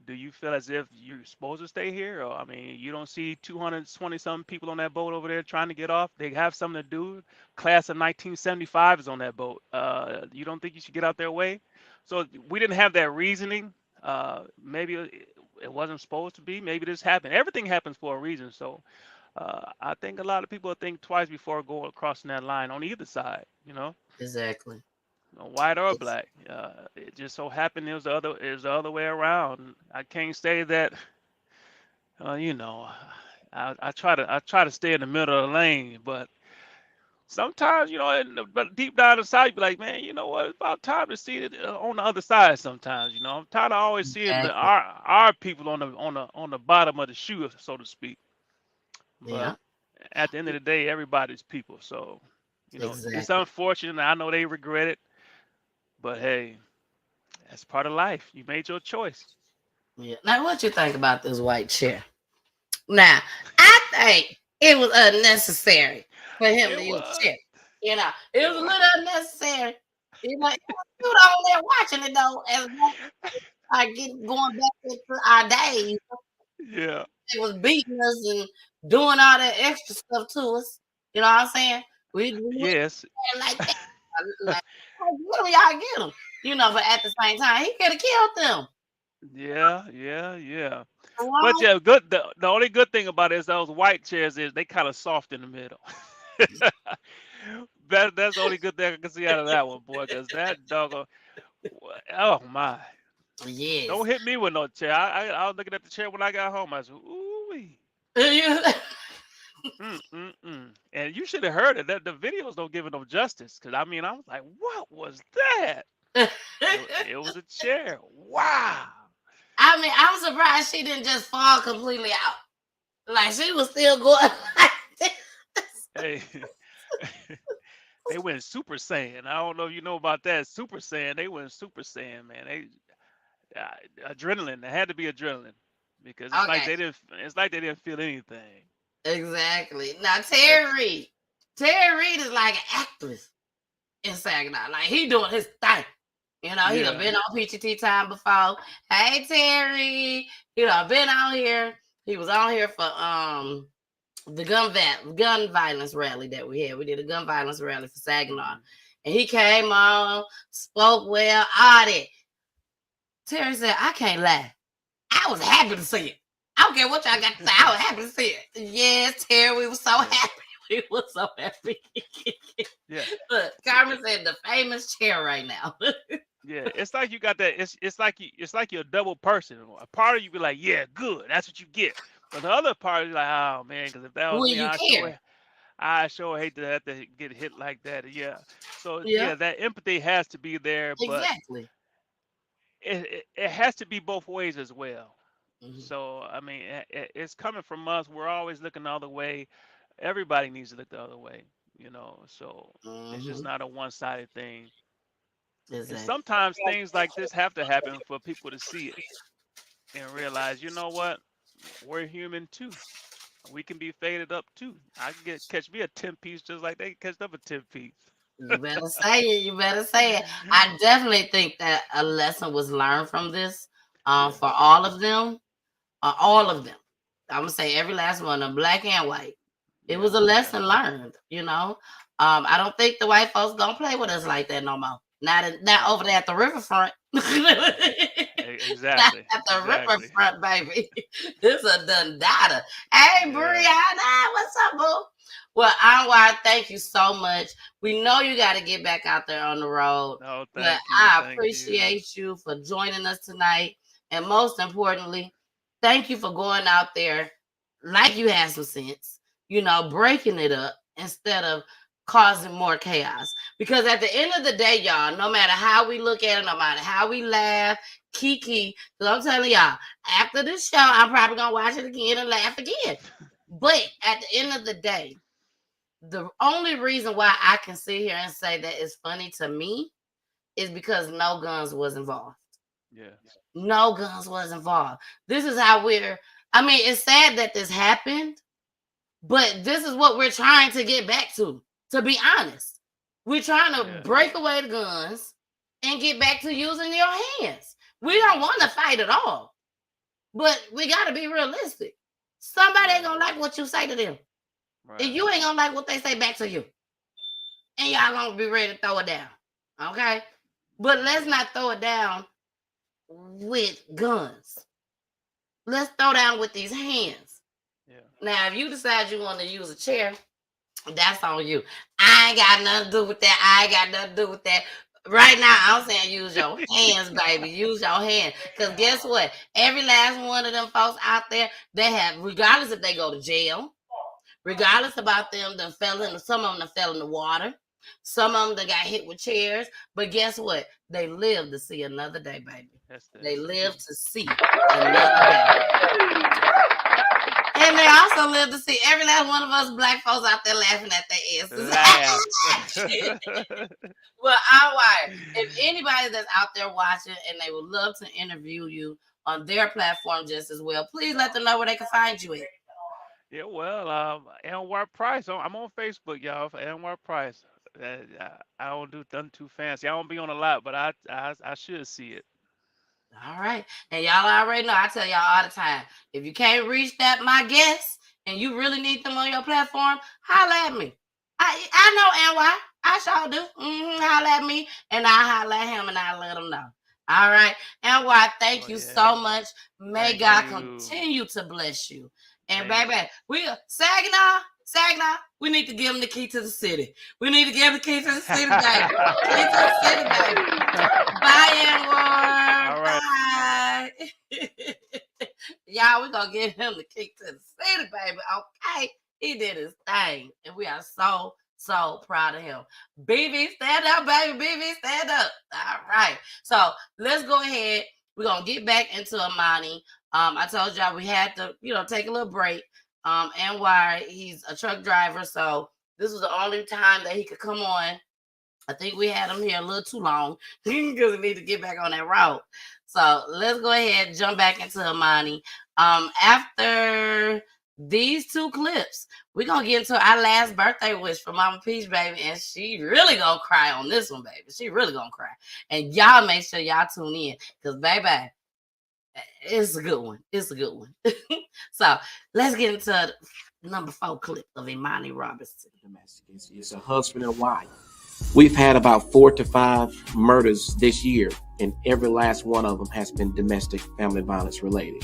Do you feel as if you're supposed to stay here? Or, I mean, you don't see 220 some people on that boat over there trying to get off. They have something to do. Class of 1975 is on that boat. You don't think you should get out their way? So we didn't have that reasoning. Maybe it wasn't supposed to be. Maybe this happened. Everything happens for a reason. So I think a lot of people think twice before going crossing that line on either side. Exactly. White or black. It just so happened it was the other way around. I can't say that. I try to stay in the middle of the lane, but sometimes, but deep down inside, you be like, man, you know what? It's about time to see it on the other side. Sometimes, I'm tired of always seeing Exactly. our people on the bottom of the shoe, so to speak. Yeah. But at the end of the day, everybody's people. So, it's Exactly. unfortunate. I know they regret it, but hey, that's part of life. You made your choice. Yeah. Now, what you think about this white chair? Now, I think it was unnecessary for him to It use was. a chair. It was a little unnecessary. You know, you over there watching it though, as I get going back into our days. Yeah. They was beating us and doing all that extra stuff to us. You know what I'm saying? We Yes. like that. Like, what do y'all get them? But at the same time, he could have killed them. Yeah. But yeah, good. The only good thing about it is those white chairs is they kind of soft in the middle. That's the only good thing I can see out of that one, boy. Because that dog, oh my! Yes. Don't hit me with no chair. I was looking at the chair when I got home. I said, ooh wee. And you should have heard it. That the videos don't give it no justice. Because I was like, what was that? It was a chair. Wow. I'm surprised she didn't just fall completely out. Like, she was still going like this. Hey, they went Super Saiyan. I don't know if you know about that. Super Saiyan. They went Super Saiyan, man. Adrenaline. It had to be adrenaline, because it's like Okay. they didn't. It's like they didn't feel anything. Exactly. Now, Terry Reid is like an actress in Saginaw. Like, he doing his thing. He done been on PGT time before. Hey, Terry. He done been out here. He was on here for the gun violence rally that we had. We did a gun violence rally for Saginaw. And he came on, spoke well, all that. Terry said, I can't lie. I was happy to see it. I don't care what y'all got to say. I was happy to see it. Yes, Terry, we were so happy. We were so happy. Yeah. Look, Carmen said the famous chair right now. Yeah, it's like you got that. It's like you're a double person. A part of you be like, yeah, good, that's what you get. But the other part is like, oh man, because if that was Will me, you care? I sure hate to have to get hit like that. Yeah. So Yeah. yeah, that empathy has to be there, but Exactly. it has to be both ways as well. Mhm. So it's coming from us. We're always looking the other way. Everybody needs to look the other way. So it's just Mhm. not a one-sided thing. And Exactly. sometimes things like this have to happen for people to see it and realize, you know what? We're human too. We can be faded up too. I can catch me a 10-piece just like they can catch up a 10-piece. You better say it. You better say it. I definitely think that a lesson was learned from this for all of them. All of them. I'm going to say every last one, of black and white. It was a lesson learned, I don't think the white folks going to play with us like that no more. Not over there at the Riverfront. Exactly. At the Riverfront, baby. This a done data. Hey, Brianna, what's up, boo? Well, Anwar, thank you so much. We know you got to get back out there on the road. No, But thank you. I Thank you. appreciate you for joining us tonight. And most importantly, thank you for going out there like you had some sense, breaking it up instead of causing more chaos. Because at the end of the day, y'all, no matter how we look at it, no matter how we laugh, kiki, because I'm telling y'all, after this show, I'm probably going to watch it again and laugh again. But at the end of the day, the only reason why I can sit here and say that it's funny to me is because no guns was involved. Yeah. No guns was involved. This is how it's sad that this happened, but this is what we're trying to get back to be honest. We're trying to break away the guns and get back to using your hands. We don't want to fight at all, but we got to be realistic. Somebody ain't going to like what you say to them. Right. And you ain't going to like what they say back to you. And y'all going to be ready to throw it down. Okay? But let's not throw it down with guns. Let's throw down with these hands. Yeah. Now, if you decide you want to use a chair, that's on you. I ain't got nothing to do with that. Right now, I'm saying use your hands, baby. Use your hands. Because guess what? Every last one of them folks out there, they have, regardless if they go to jail, regardless about them, some of them fell in the water. Some of them that got hit with chairs. But guess what? They live to see another day, baby. They live to see another day. And they also live to see every last one of us black folks out there laughing at their asses. Well, Anwar, if anybody that's out there watching and they would love to interview you on their platform just as well, please let them know where they can find you at. Yeah, well, Anwar Price. I'm on Facebook, y'all, for Anwar Price. I don't do nothing too fancy. I don't be on a lot, but I should see it. All right. And y'all already know, I tell y'all all the time, if you can't reach my guest and you really need them on your platform, holla at me. I know Anwar. I sure do. Holla at me and I'll holla at him and I'll let him know. All right. Anwar, thank you so much. May God continue to bless you. And baby, Saginaw, we need to give him the key to the city. We need to give him the key to the city, baby. Key to the city, baby. Bye, Anwar. All right. Bye. Y'all, we're going to give him the key to the city, baby. Okay? He did his thing. And we are so, so proud of him. BB, stand up, baby. BB, stand up. All right. So let's go ahead. We're going to get back into Imani. I told y'all we had to, take a little break. Anwar, he's a truck driver, so this was the only time that he could come on. I think we had him here a little too long because we need to get back on that route. So let's go ahead and jump back into Imani. After these two clips, we're going to get into our last birthday wish for Mama Peach, baby, and she really going to cry on this one, baby. She really going to cry. And y'all make sure y'all tune in because, baby, it's a good one. So let's get into number 4 clip of Imani Roberson. It's a husband and wife. We've had about 4 to 5 murders this year, and every last one of them has been domestic family violence related.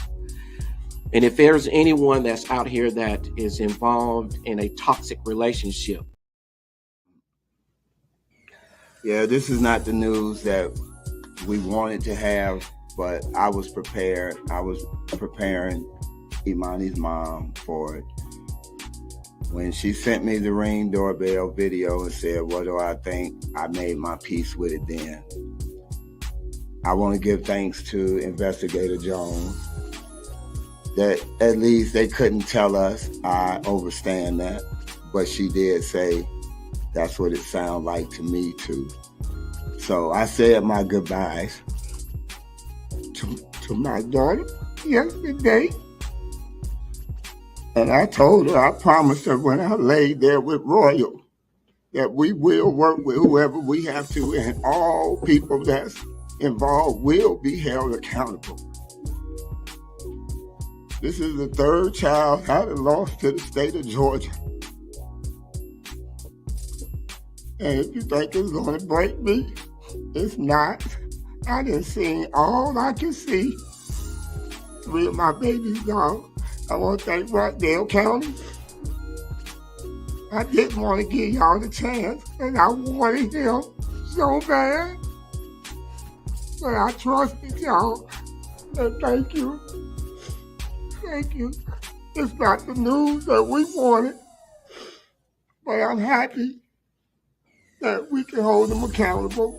And if there's anyone that's out here that is involved in a toxic relationship. Yeah, this is not the news that we wanted to have, but I was prepared. I was preparing Imani's mom for it. When she sent me the Ring doorbell video and said, what do I think? I made my peace with it then. I want to give thanks to Investigator Jones that at least they couldn't tell us. I understand that. But she did say that's what it sounded like to me too. So I said my goodbyes to my daughter yesterday. And I told her, I promised her when I laid there with Royal, that we will work with whoever we have to, and all people that's involved will be held accountable. This is the 3rd child I have lost to the state of Georgia. And if you think it's going to break me, it's not. I done seen all I can see. 3 of my babies gone. I want to thank Rockdale County. I didn't want to give y'all the chance, and I wanted him so bad. But I trusted y'all, and thank you. Thank you. It's not the news that we wanted, but I'm happy that we can hold them accountable.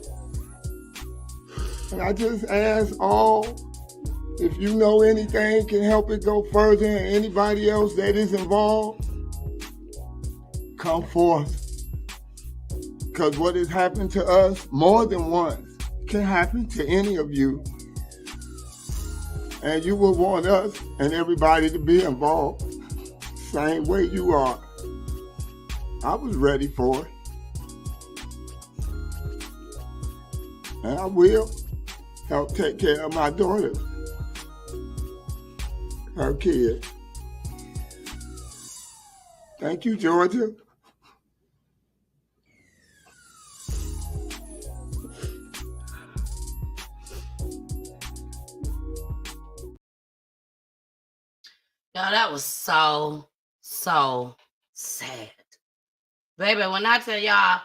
And I just ask all, if you know anything can help it go further and anybody else that is involved, come forth. Because what has happened to us more than once can happen to any of you. And you will want us and everybody to be involved, same way you are. I was ready for it. And I will help take care of my daughter, her kid. Thank you, Georgia. Yo, that was so sad. Baby, when I tell y'all,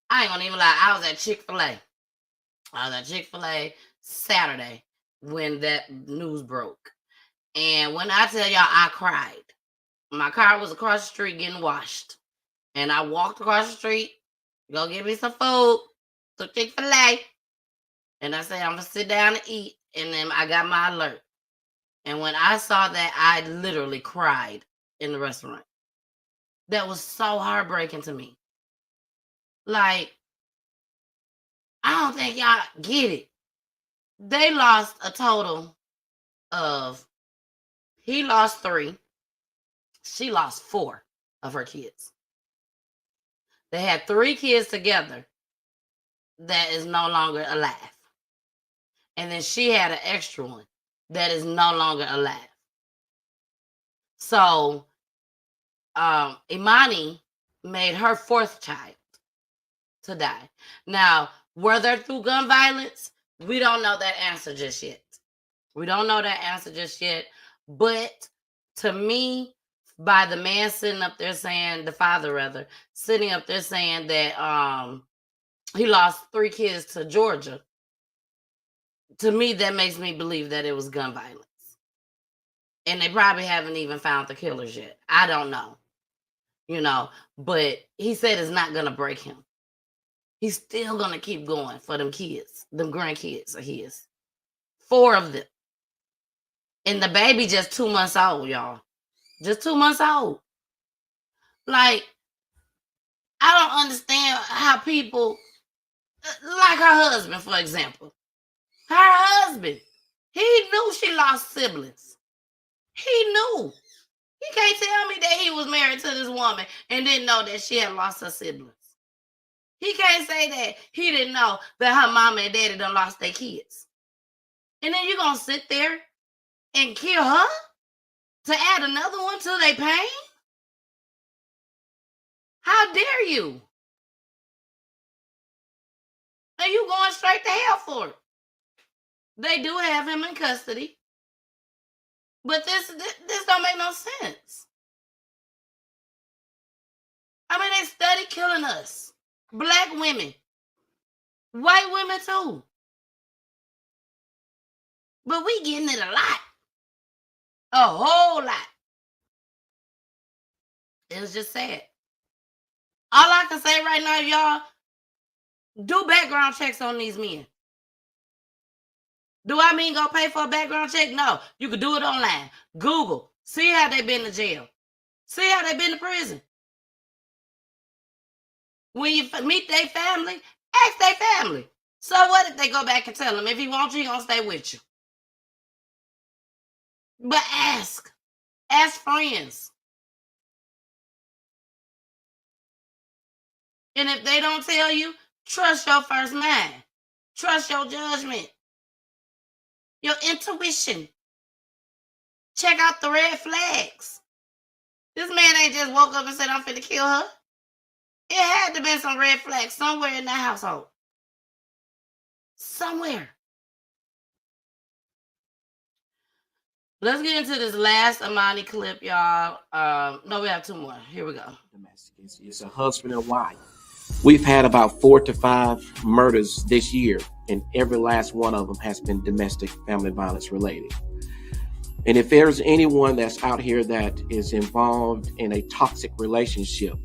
I ain't gonna even lie, I was at Chick-fil-A. I was at Chick-fil-A Saturday when that news broke. And when I tell y'all, I cried. My car was across the street getting washed. And I walked across the street, go get me some food, to Chick-fil-A. And I said, I'm gonna sit down and eat. And then I got my alert. And when I saw that, I literally cried in the restaurant. That was so heartbreaking to me. Like, I don't think y'all get it. They lost a total of, he lost 3. She lost 4 of her kids. They had 3 kids together that is no longer alive. And then she had an extra one that is no longer alive. So, Imani made her 4th child to die. Now, were there through gun violence? We don't know that answer just yet. We don't know that answer just yet. But to me, by the man sitting up there saying, the father rather, sitting up there saying that he lost 3 kids to Georgia, to me, that makes me believe that it was gun violence. And they probably haven't even found the killers yet. I don't know. You know, but he said it's not going to break him. He's still going to keep going for them kids, them grandkids of his. 4 of them. And the baby just 2 months old, y'all. Just 2 months old. Like, I don't understand how people, like her husband, for example. Her husband, he knew she lost siblings. He knew. He can't tell me that he was married to this woman and didn't know that she had lost her siblings. He can't say that he didn't know that her mama and daddy done lost their kids. And then you're going to sit there and kill her to add another one to their pain? How dare you? And you going straight to hell for it. They do have him in custody. But this don't make no sense. I mean, they study killing us. Black women. White women too. But we getting it a lot. A whole lot. It was just sad. All I can say right now, y'all, do background checks on these men. Do I mean go pay for a background check? No. You can do it online. Google. See how they been to jail. See how they been to prison. When you meet their family, ask their family. So what if they go back and tell them, if he wants you, he gonna stay with you? But ask. Ask friends. And if they don't tell you, trust your first mind. Trust your judgment. Your intuition. Check out the red flags. This man ain't just woke up and said, I'm finna kill her. It had to be some red flags somewhere in that household. Somewhere. Let's get into this last Imani clip, y'all. No, we have two more. Here we go. It's a husband and wife. We've had about 4 to 5 murders this year, and every last one of them has been domestic family violence related. And if there's anyone that's out here that is involved in a toxic relationship,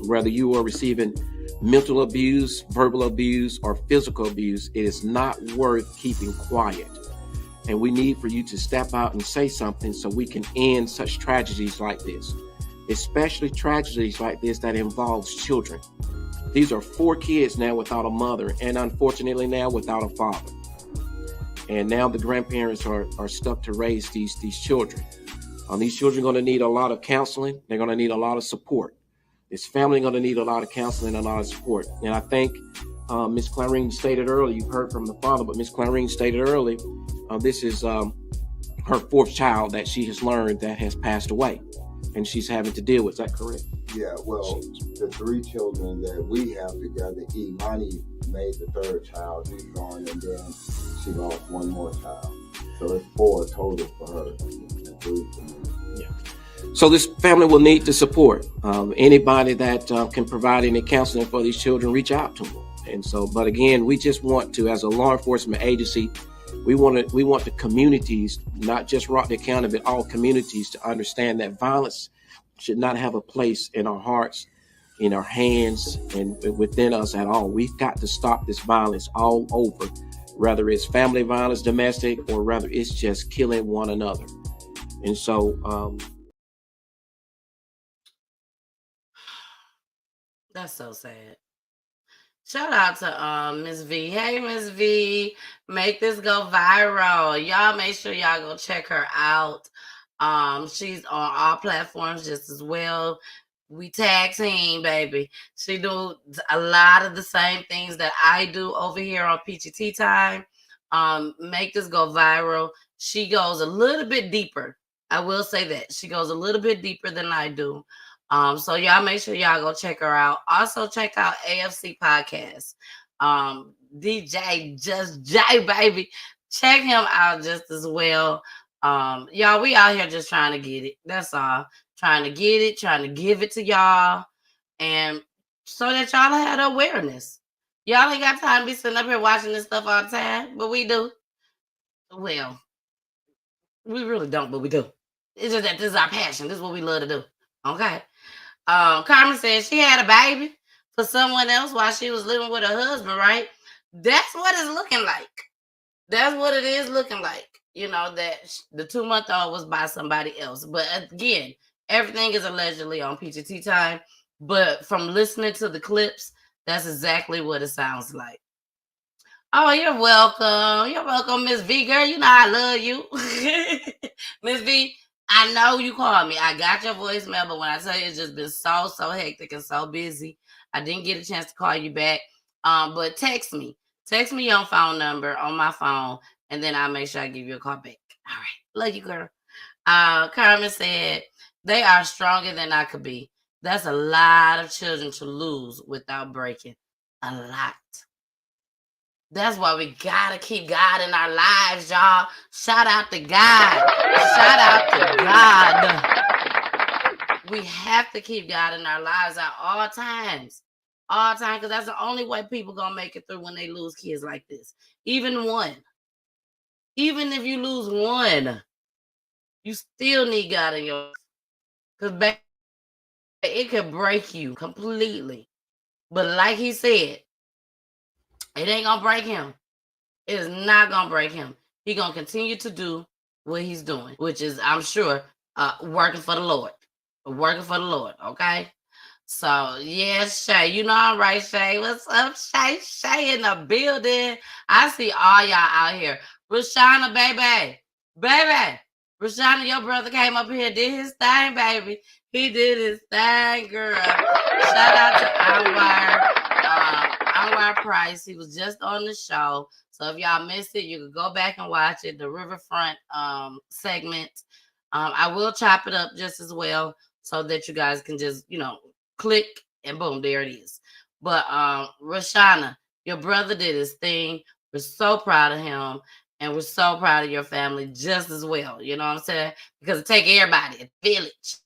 whether you are receiving mental abuse, verbal abuse, or physical abuse, it is not worth keeping quiet. And we need for you to step out and say something so we can end such tragedies like this, especially tragedies like this that involves children. These are 4 kids now without a mother, and unfortunately now without a father. And now the grandparents are stuck to raise these children. These children are going to need a lot of counseling. They're going to need a lot of support. This family is going to need a lot of counseling and a lot of support. And I think Ms. Clarine stated earlier, you've heard from the father, but Ms. Clarine stated earlier, this is her 4th child that she has learned that has passed away, and she's having to deal with. Is that correct? Yeah, well, the 3 children that we have together, Imani made the 3rd child, he's gone, and then she lost 1 more child. So it's 4 total for her, and 3 for me. Yeah. So this family will need the support. Anybody that can provide any counseling for these children, reach out to them. And so, but again, we just want to, as a law enforcement agency, we want the communities, not just Rockdale County, but all communities, to understand that violence should not have a place in our hearts, in our hands, and within us at all. We've got to stop this violence all over, whether it's family violence, domestic, or whether it's just killing one another. And so, That's so sad. Shout out to Miss V. Hey, Miss V, make this go viral. Y'all make sure y'all go check her out. She's on all platforms just as well. We tag team, baby. She do a lot of the same things that I do over here on PGT Time. Make this go viral. She goes a little bit deeper. I will say that. She goes a little bit deeper than I do. So y'all make sure y'all go check her out. Also check out AFC Podcast. DJ Just Jay, baby. Check him out just as well. Y'all, we out here just trying to get it. That's all. Trying to get it, trying to give it to y'all. And so that y'all have the awareness. Y'all ain't got time to be sitting up here watching this stuff all the time, but we do. Well, we really don't, but we do. It's just that this is our passion. This is what we love to do. Okay. Carmen said she had a baby for someone else while she was living with her husband, right? That's what it's looking like. That's what it is looking like. You know, that the 2-month-old was by somebody else. But again, everything is allegedly on PGT Time. But from listening to the clips, that's exactly what it sounds like. Oh, you're welcome. You're welcome, Miss V. Girl, you know I love you. Miss V, I know you called me. I got your voicemail, but when I tell you it's just been so hectic and so busy, I didn't get a chance to call you back. But text me. Text me your phone number on my phone, and then I'll make sure I give you a call back. All right. Love you, girl. Carmen said, they are stronger than I could be. That's a lot of children to lose without breaking. A lot. That's why we gotta keep God in our lives, y'all. Shout out to God. Shout out to God. We have to keep God in our lives at all times. All time, because that's the only way people gonna make it through when they lose kids like this. Even one. Even if you lose one, you still need God in your life. Because it could break you completely. But like he said, it ain't gonna break him. It is not gonna break him. He gonna continue to do what he's doing, which is, I'm sure, working for the Lord. Working for the Lord, okay? So, yes, Shay. You know I'm right, Shay. What's up, Shay? Shay in the building. I see all y'all out here. Rashana, baby. Baby. Rashana, your brother came up here, did his thing, baby. He did his thing, girl. Shout out to Anwar. Anwar Price. He was just on the show. So if y'all missed it, you can go back and watch it. The Riverfront segment. I will chop it up just as well so that you guys can just, click and boom, there it is. But Rashana, your brother did his thing. We're so proud of him. And we're so proud of your family just as well. You know what I'm saying? Because it take everybody, a village.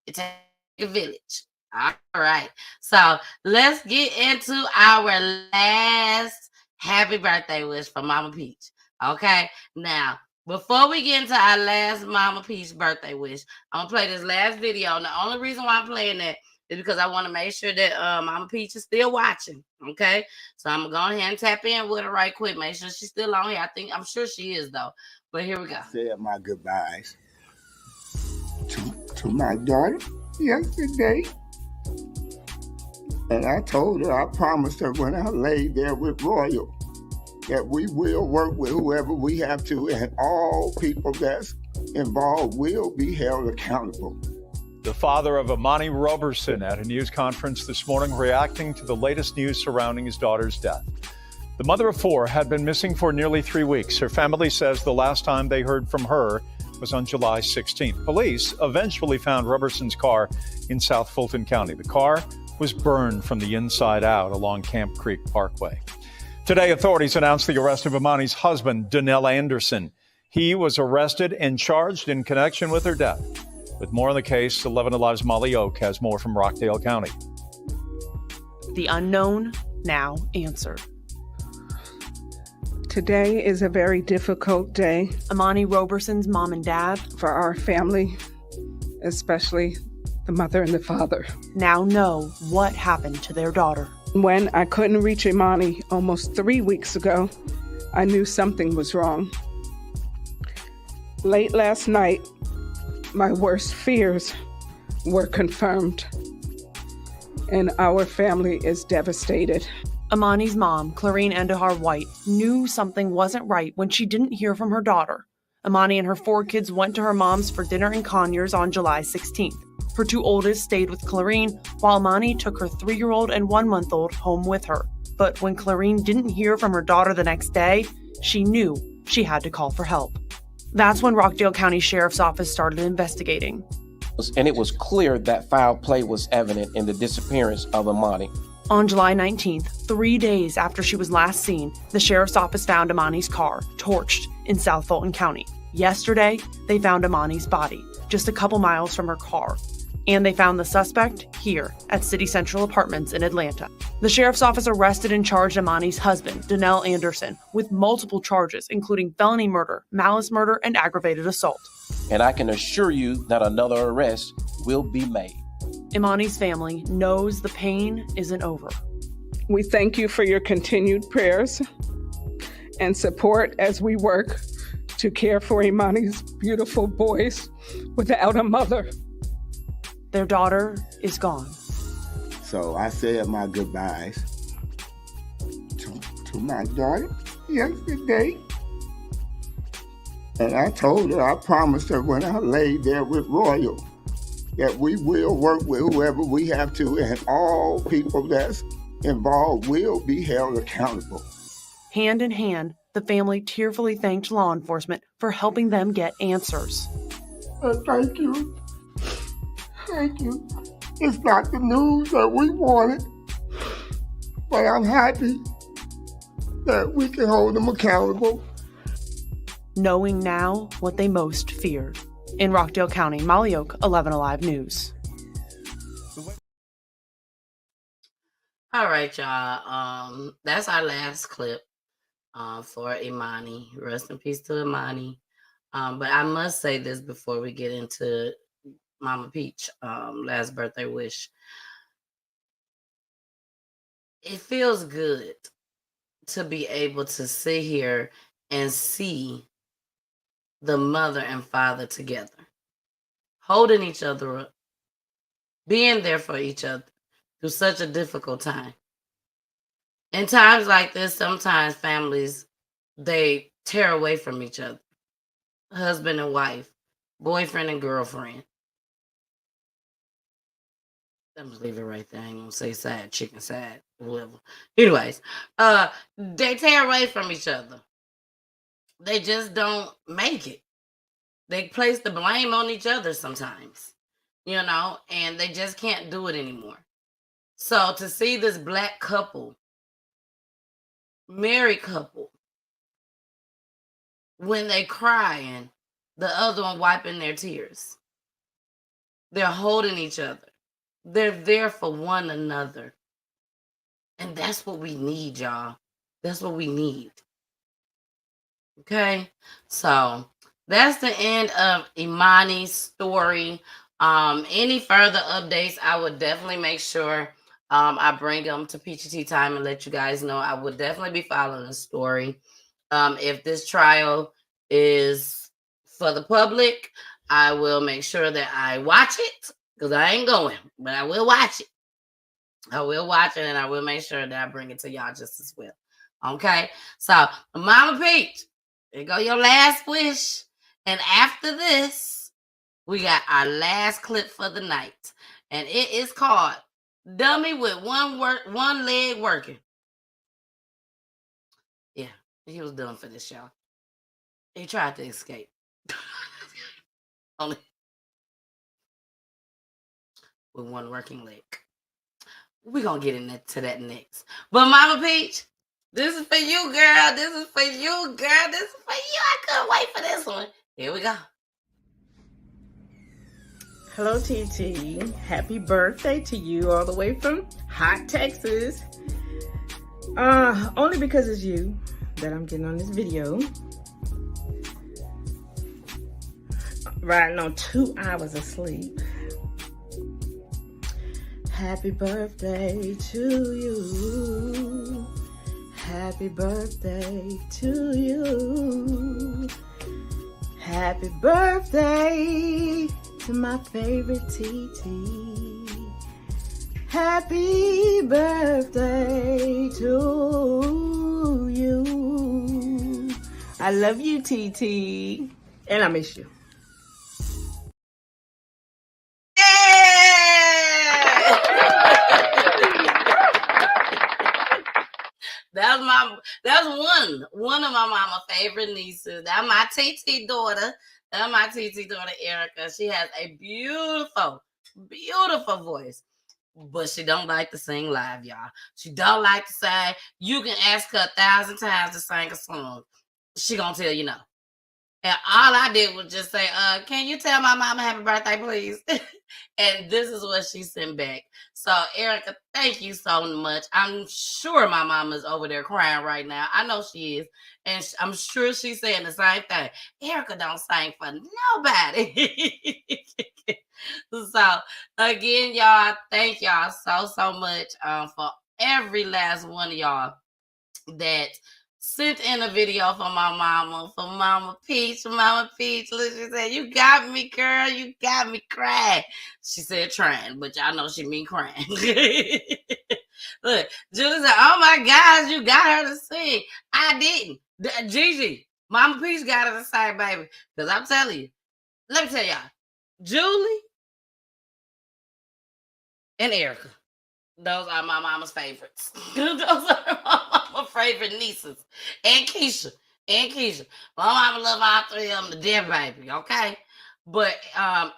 It takes a village. All right. So let's get into our last happy birthday wish for Mama Peach. Okay. Now, before we get into our last Mama Peach birthday wish, I'm gonna play this last video. And the only reason why I'm playing that is because I want to make sure that Mama Peach is still watching. Okay. So I'm gonna go ahead and tap in with her right quick. Make sure she's still on here. I'm sure she is though. But here we go. I said my goodbyes to my daughter yesterday. And I told her, I promised her when I laid there with Royal that we will work with whoever we have to, and all people that's involved will be held accountable. The father of Imani Roberson at a news conference this morning reacting to the latest news surrounding his daughter's death. The mother of four had been missing for nearly 3 weeks. Her family says the last time they heard from her was on July 16th. Police eventually found Roberson's car in South Fulton County. The car was burned from the inside out along Camp Creek Parkway. Today, authorities announced the arrest of Imani's husband, Donnell Anderson. He was arrested and charged in connection with her death. With more on the case, 11 Alive's Molly Oak has more from Rockdale County. The unknown now answered. Today is a very difficult day. Imani Roberson's mom and dad, for our family, especially the mother and the father, now know what happened to their daughter. When I couldn't reach Imani almost 3 weeks ago, I knew something was wrong. Late last night, my worst fears were confirmed, and our family is devastated. Imani's mom, Clarine Endahar White, knew something wasn't right when she didn't hear from her daughter. Imani and her 4 kids went to her mom's for dinner in Conyers on July 16th. Her 2 oldest stayed with Clarine, while Imani took her 3-year-old and 1-month-old home with her. But when Clarine didn't hear from her daughter the next day, she knew she had to call for help. That's when Rockdale County Sheriff's Office started investigating. And it was clear that foul play was evident in the disappearance of Imani. On July 19th, 3 days after she was last seen, the Sheriff's Office found Imani's car, torched, in South Fulton County. Yesterday, they found Imani's body, just a couple miles from her car. And they found the suspect here at City Central Apartments in Atlanta. The Sheriff's Office arrested and charged Imani's husband, Donnell Anderson, with multiple charges, including felony murder, malice murder, and aggravated assault. And I can assure you that another arrest will be made. Imani's family knows the pain isn't over. We thank you for your continued prayers and support as we work to care for Imani's beautiful boys without a mother. Their daughter is gone. So I said my goodbyes to my daughter yesterday. And I told her, I promised her when I laid there with Royal that we will work with whoever we have to, and all people that's involved will be held accountable. Hand in hand, the family tearfully thanked law enforcement for helping them get answers. Thank you. Thank you. It's not the news that we wanted, but I'm happy that we can hold them accountable. Knowing now what they most feared. In Rockdale County, Molly Oak, 11 Alive News. All right, y'all. That's our last clip for Imani. Rest in peace to Imani. But I must say this before we get into Mama Peach last birthday wish. It feels good to be able to sit here and see the mother and father together, holding each other up, being there for each other through such a difficult time. In times like this, sometimes families, they tear away from each other. Husband and wife, boyfriend and girlfriend. I'm just leave it right there. I ain't gonna say side, chicken side, whatever. Anyways, they tear away from each other. They just don't make it. They place the blame on each other sometimes, and they just can't do it anymore. So to see this Black couple, married couple, when they crying, the other one wiping their tears. They're holding each other. They're there for one another. And that's what we need, y'all. That's what we need. Okay? So that's the end of Imani's story. Any further updates, I would definitely make sure I bring them to PGT time and let you guys know. I would definitely be following the story. If this trial is for the public, I will make sure that I watch it, because I ain't going, but I will watch it. I will watch it, and I will make sure that I bring it to y'all just as well. Okay? So, Mama Peach, there go your last wish. And after this, we got our last clip for the night. And it is called Dummy with One Leg Working. Yeah, he was done for this, y'all. He tried to escape. Only with one working leg. We're going to get into that next. But Mama Peach, this is for you, girl. This is for you, girl. This is for you. I couldn't wait for this one. Here we go. Hello, TT. Happy birthday to you all the way from hot Texas. Only because it's you that I'm getting on this video. Riding on 2 hours of sleep. Happy birthday to you. Happy birthday to you. Happy birthday to my favorite TT. Happy birthday to you. I love you, TT. And I miss you. That's one of my mama favorite nieces. That's my TT daughter. That's my TT daughter, Erica. She has a beautiful, beautiful voice. But she don't like to sing live, y'all. She don't like to sing. You can ask her 1,000 times to sing a song. She gonna tell you no. And all I did was just say, can you tell my mama happy birthday, please? And this is what she sent back. So, Erica, thank you so much. I'm sure my mama's over there crying right now. I know she is. And I'm sure she's saying the same thing. Erica don't sing for nobody. So, again, y'all, thank y'all so much for every last one of y'all that sent in a video for my mama, for Mama Peach. Mama Peach, look, she said, you got me, girl. You got me crying. She said trying, but y'all know she mean crying. Look, Julie said, oh my gosh, you got her to sing. I didn't. Gigi, Mama Peach got her to sing, baby. Because I'm telling you, let me tell y'all, Julie and Erica, those are my mama's favorites. Those are my mama's favorite nieces. And Keisha. My mama love all three of them to death, baby. Okay? But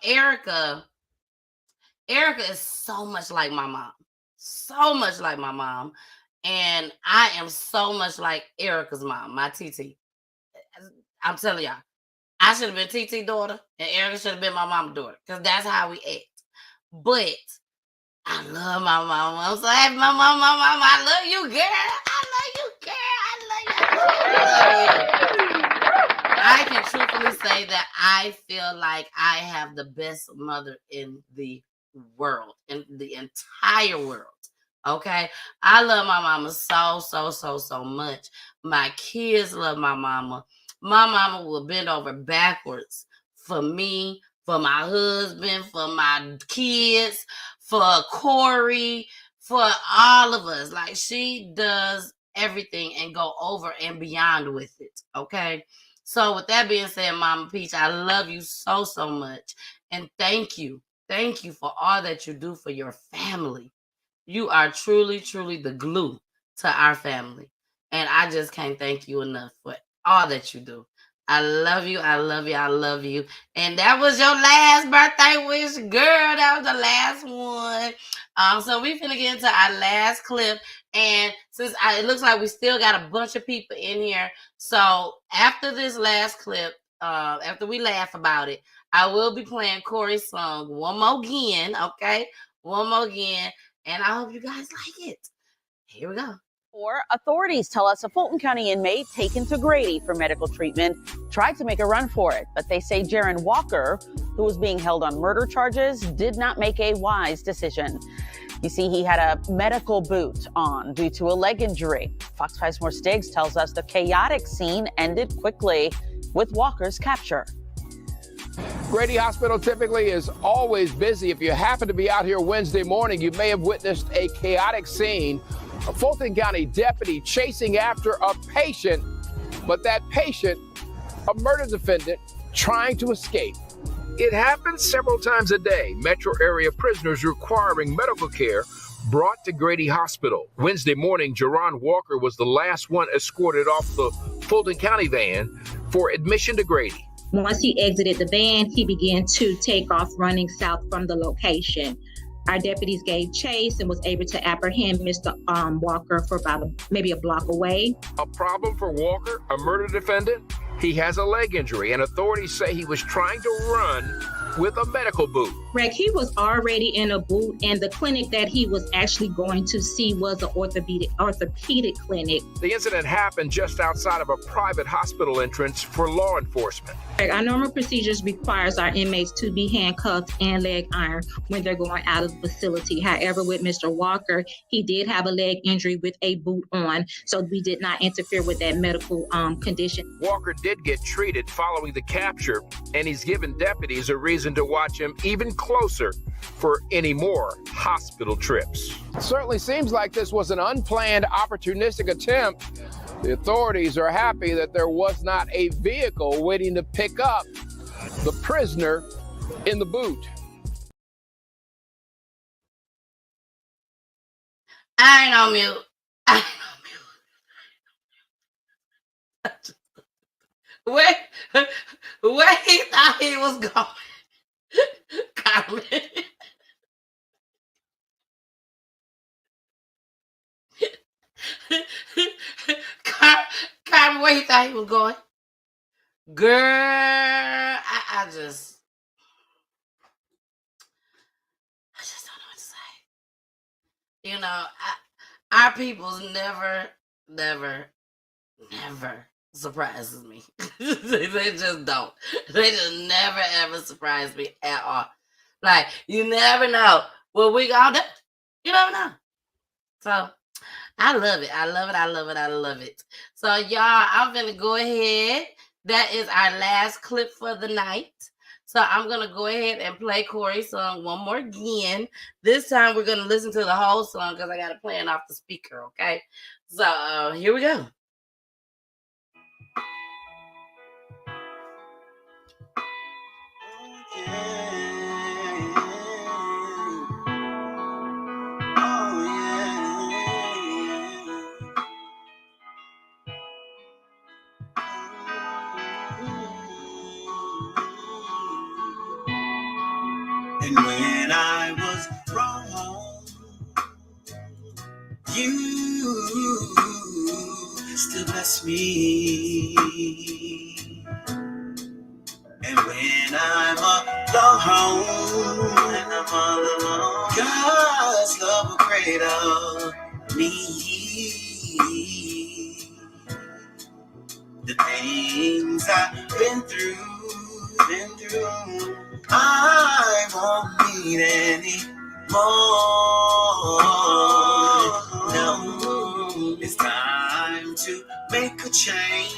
Erica is so much like my mom. So much like my mom. And I am so much like Erica's mom, my TT. I'm telling y'all, I should have been TT daughter, and Erica should have been my mama daughter. Because that's how we act. But I love my mama. I'm so happy my mama. I love you, girl. I can truthfully say that I feel like I have the best mother in the world, in the entire world. Okay? I love my mama so much. My kids love my mama. My mama will bend over backwards for me, for my husband, for my kids, for Corey, for all of us. Like, she does everything and go over and beyond with it. Okay? So with that being said, Mama Peach, I love you so much. And thank you. Thank you for all that you do for your family. You are truly the glue to our family. And I just can't thank you enough for all that you do. I love you. I love you. I love you. And that was your last birthday wish, girl. That was the last one. So we finna get into our last clip. And since it looks like we still got a bunch of people in here, so after this last clip, after we laugh about it, I will be playing Corey's song one more again, okay? One more again. And I hope you guys like it. Here we go. Authorities tell us a Fulton County inmate taken to Grady for medical treatment tried to make a run for it, but they say Jaron Walker, who was being held on murder charges, did not make a wise decision. You see, he had a medical boot on due to a leg injury. Fox 5's More Stiggs tells us the chaotic scene ended quickly with Walker's capture. Grady Hospital typically is always busy. If you happen to be out here Wednesday morning, you may have witnessed a chaotic scene. A Fulton County deputy chasing after a patient, but that patient, a murder defendant, trying to escape. It happens several times a day. Metro area prisoners requiring medical care brought to Grady Hospital. Wednesday morning, Jaron Walker was the last one escorted off the Fulton County van for admission to Grady. Once he exited the van, he began to take off running south from the location. Our deputies gave chase and was able to apprehend Mr. Walker for about maybe a block away. A problem for Walker, a murder defendant? He has a leg injury, and authorities say he was trying to run with a medical boot. Greg, he was already in a boot, and the clinic that he was actually going to see was an orthopedic clinic. The incident happened just outside of a private hospital entrance for law enforcement. Greg, our normal procedures requires our inmates to be handcuffed and leg ironed when they're going out of the facility. However, with Mr. Walker, he did have a leg injury with a boot on, so we did not interfere with that medical condition. Walker did get treated following the capture, and he's given deputies a reason to watch him even closer for any more hospital trips. Certainly seems like this was an unplanned, opportunistic attempt. The authorities are happy that there was not a vehicle waiting to pick up the prisoner in the boot. I ain't on mute. Where he thought he was going. Carmen. Carmen, where he thought he was going. Girl, I just don't know what to say. You know, our people's never surprises me. They just don't. They just never ever surprise me at all. Like, you never know what we gonna do. You never know. So I love it. I love it. I love it. I love it. So y'all, I'm gonna go ahead. That is our last clip for the night. So I'm gonna go ahead and play Corey's song one more again. This time we're gonna listen to the whole song because I gotta play it off the speaker. Okay. So here we go. And when I was wrong, you still bless me. And when I'm alone, God's love will cradle me. The things I've been through, I won't need any more. No, it's time to make a change.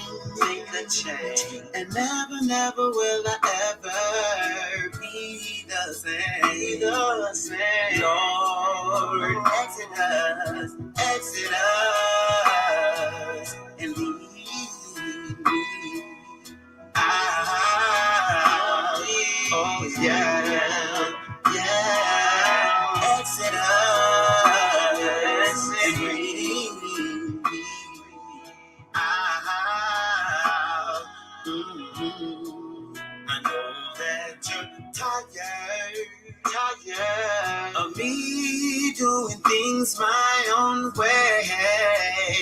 And never will I ever be the same. Lord, exit us, and leave me. Oh yeah. Exit us and bring me out. tired of me doing things my own way.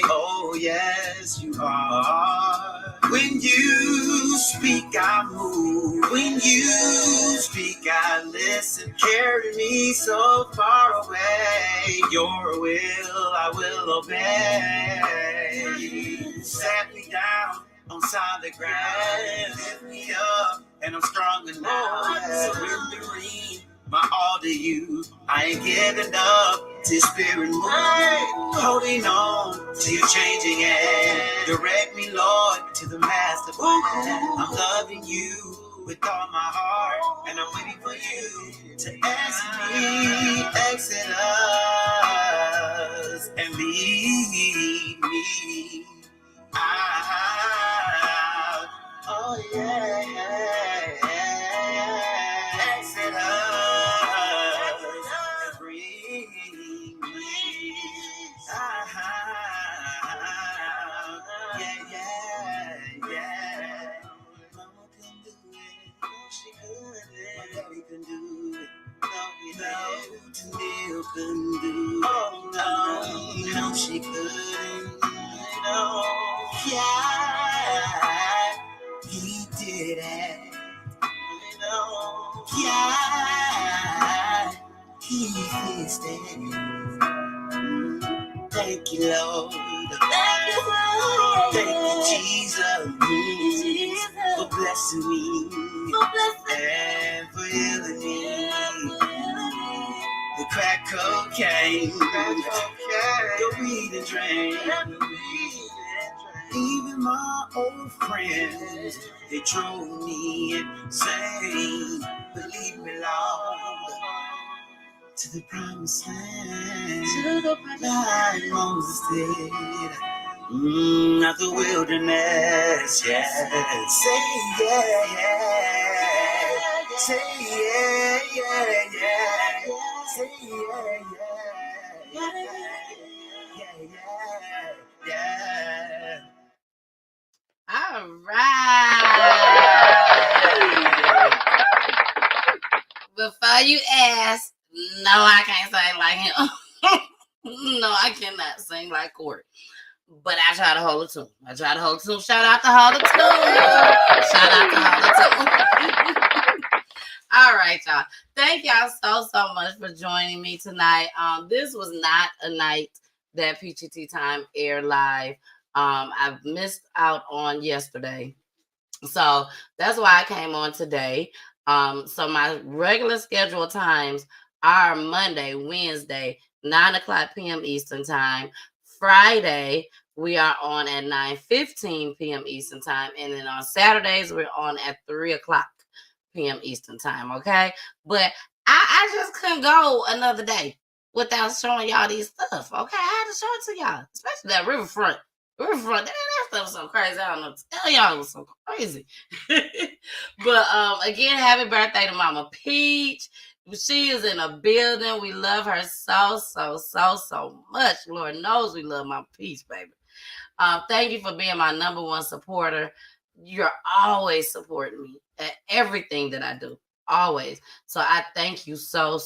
Oh, yes, you are. When you speak, I move. When you speak, I listen. Carry me so far away. Your will, I will obey. Set me down on solid ground. Lift me up, and I'm stronger now. Surrendering my all to you. I ain't giving up till spirit move. Holding on to your changing hand. Direct me, Lord, to the master plan. I'm loving you with all my heart, and I'm waiting for you to exit us and lead me out. Oh yeah, exit us and bring me out. Yeah. Mama can do it. No, she couldn't. My daddy can do it. No, Neil couldn't do it. Oh, no, she couldn't. No, yeah, he did it. No, yeah, he fixed it. Thank you, Lord. Thank you, Lord. Thank you, Jesus, for blessing me and for healing me. The crack cocaine, the weed and drain. Even my old friends, they drove me insane. Believe me, Lord, to the promised land. Like Moses did. Not the wilderness, yeah. Say yeah. Say yeah. Say yeah. All right. Before you ask, no, I can't sing like him. No, I cannot sing like Corey. But I try to hold a tune. Shout out to hold a tune. Shout out to hold a tune. All right, y'all. Thank y'all so much for joining me tonight. This was not a night that PGT Time aired live. I've missed out on yesterday. So that's why I came on today. So my regular scheduled times are Monday, Wednesday, 9:00 p.m. Eastern Time. Friday, we are on at 9:15 p.m. Eastern Time. And then on Saturdays, we're on at 3:00 p.m. Eastern Time, okay? But I just couldn't go another day without showing y'all these stuff, okay? I had to show it to y'all, especially that Riverfront. That stuff was so crazy. I don't know what to tell y'all. It was so crazy. But again, happy birthday to Mama Peach. She is in a building. We love her so much. Lord knows we love Mama Peach, baby. Thank you for being my number one supporter. You're always supporting me at everything that I do. Always. So I thank you so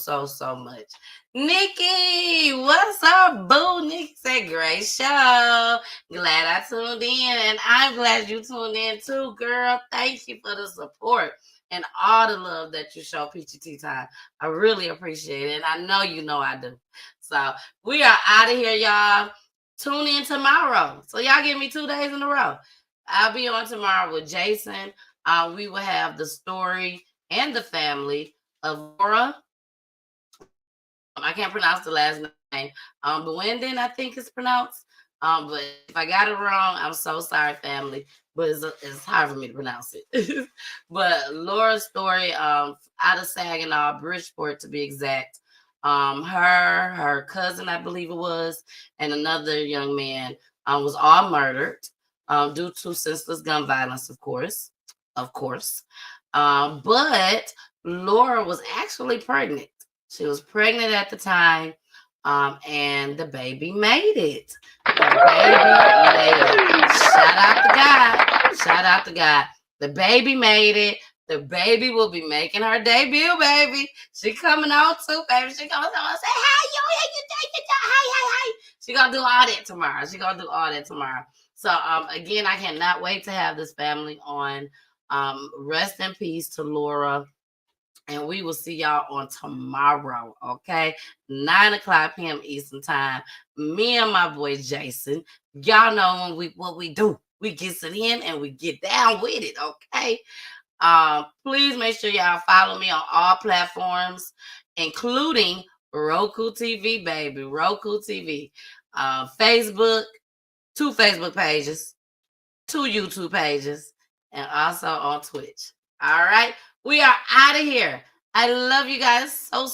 much. Nikki, what's up, boo? Nikki said, great show. Glad I tuned in, and I'm glad you tuned in too, girl. Thank you for the support and all the love that you show PGT Time. I really appreciate it, and I know you know I do. So we are out of here, y'all. Tune in tomorrow. So y'all give me 2 days in a row. I'll be on tomorrow with Jason. We will have the story and the family of Laura. I can't pronounce the last name. But Wyndon, I think it's pronounced. But if I got it wrong, I'm so sorry, family. But it's hard for me to pronounce it. But Laura's story, out of Saginaw, Bridgeport to be exact. Her cousin, I believe it was, and another young man was all murdered due to senseless gun violence, of course. But Laura was actually pregnant. She was pregnant at the time, and the baby made it. Shout out to God. The baby made it. The baby will be making her debut, baby. She coming on too, baby. She coming on and say, hey, hey. She gonna do all that tomorrow. So again, I cannot wait to have this family on. Rest in peace to Laura. And we will see y'all on tomorrow, okay? 9:00 p.m. Eastern time. Me and my boy Jason. Y'all know what we do. We get it in and we get down with it, okay? Please make sure y'all follow me on all platforms, including Roku TV, baby. Roku TV. Facebook, 2 Facebook pages, 2 YouTube pages, and also on Twitch. All right? We are out of here. I love you guys so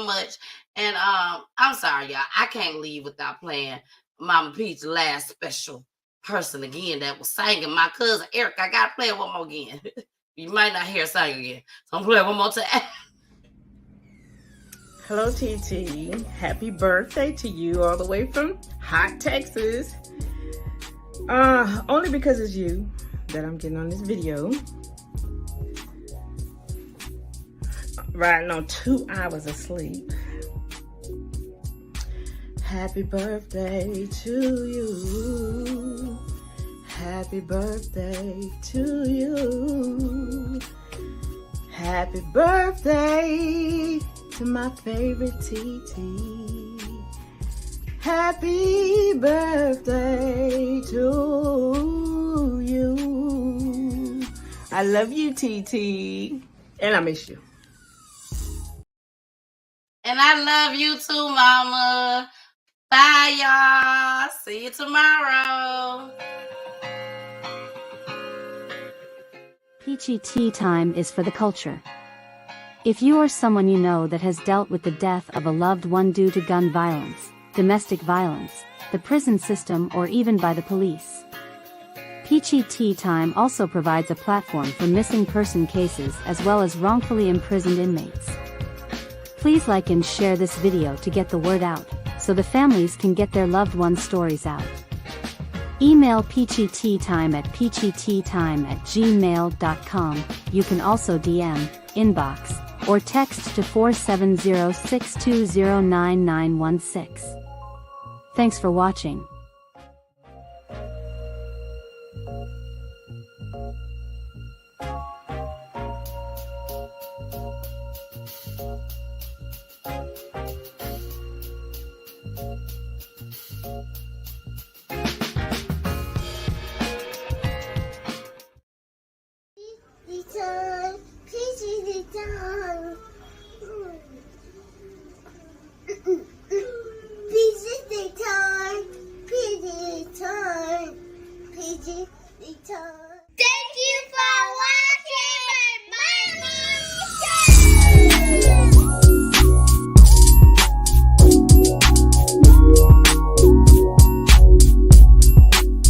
much. And I'm sorry, y'all. I can't leave without playing Mama Peach's last special person again that was singing. My cousin Eric. I gotta play it one more again. You might not hear her sing again. So I'm playing one more time. Hello, TT. Happy birthday to you all the way from hot Texas. Only because it's you that I'm getting on this video. Riding on 2 hours of sleep. Happy birthday to you. Happy birthday to you. Happy birthday to my favorite TT. Happy birthday to you. I love you, TT. And I miss you. And I love you too, Mama. Bye, y'all. See you tomorrow. Peachy Tea Time is for the culture. If you or someone you know that has dealt with the death of a loved one due to gun violence, domestic violence, the prison system, or even by the police, Peachy Tea Time also provides a platform for missing person cases as well as wrongfully imprisoned inmates. Please like and share this video to get the word out, so the families can get their loved ones' stories out. Email peachyteatime at peachyteatime@gmail.com. You can also DM, inbox, or text to 470-620-9916. Thanks for watching.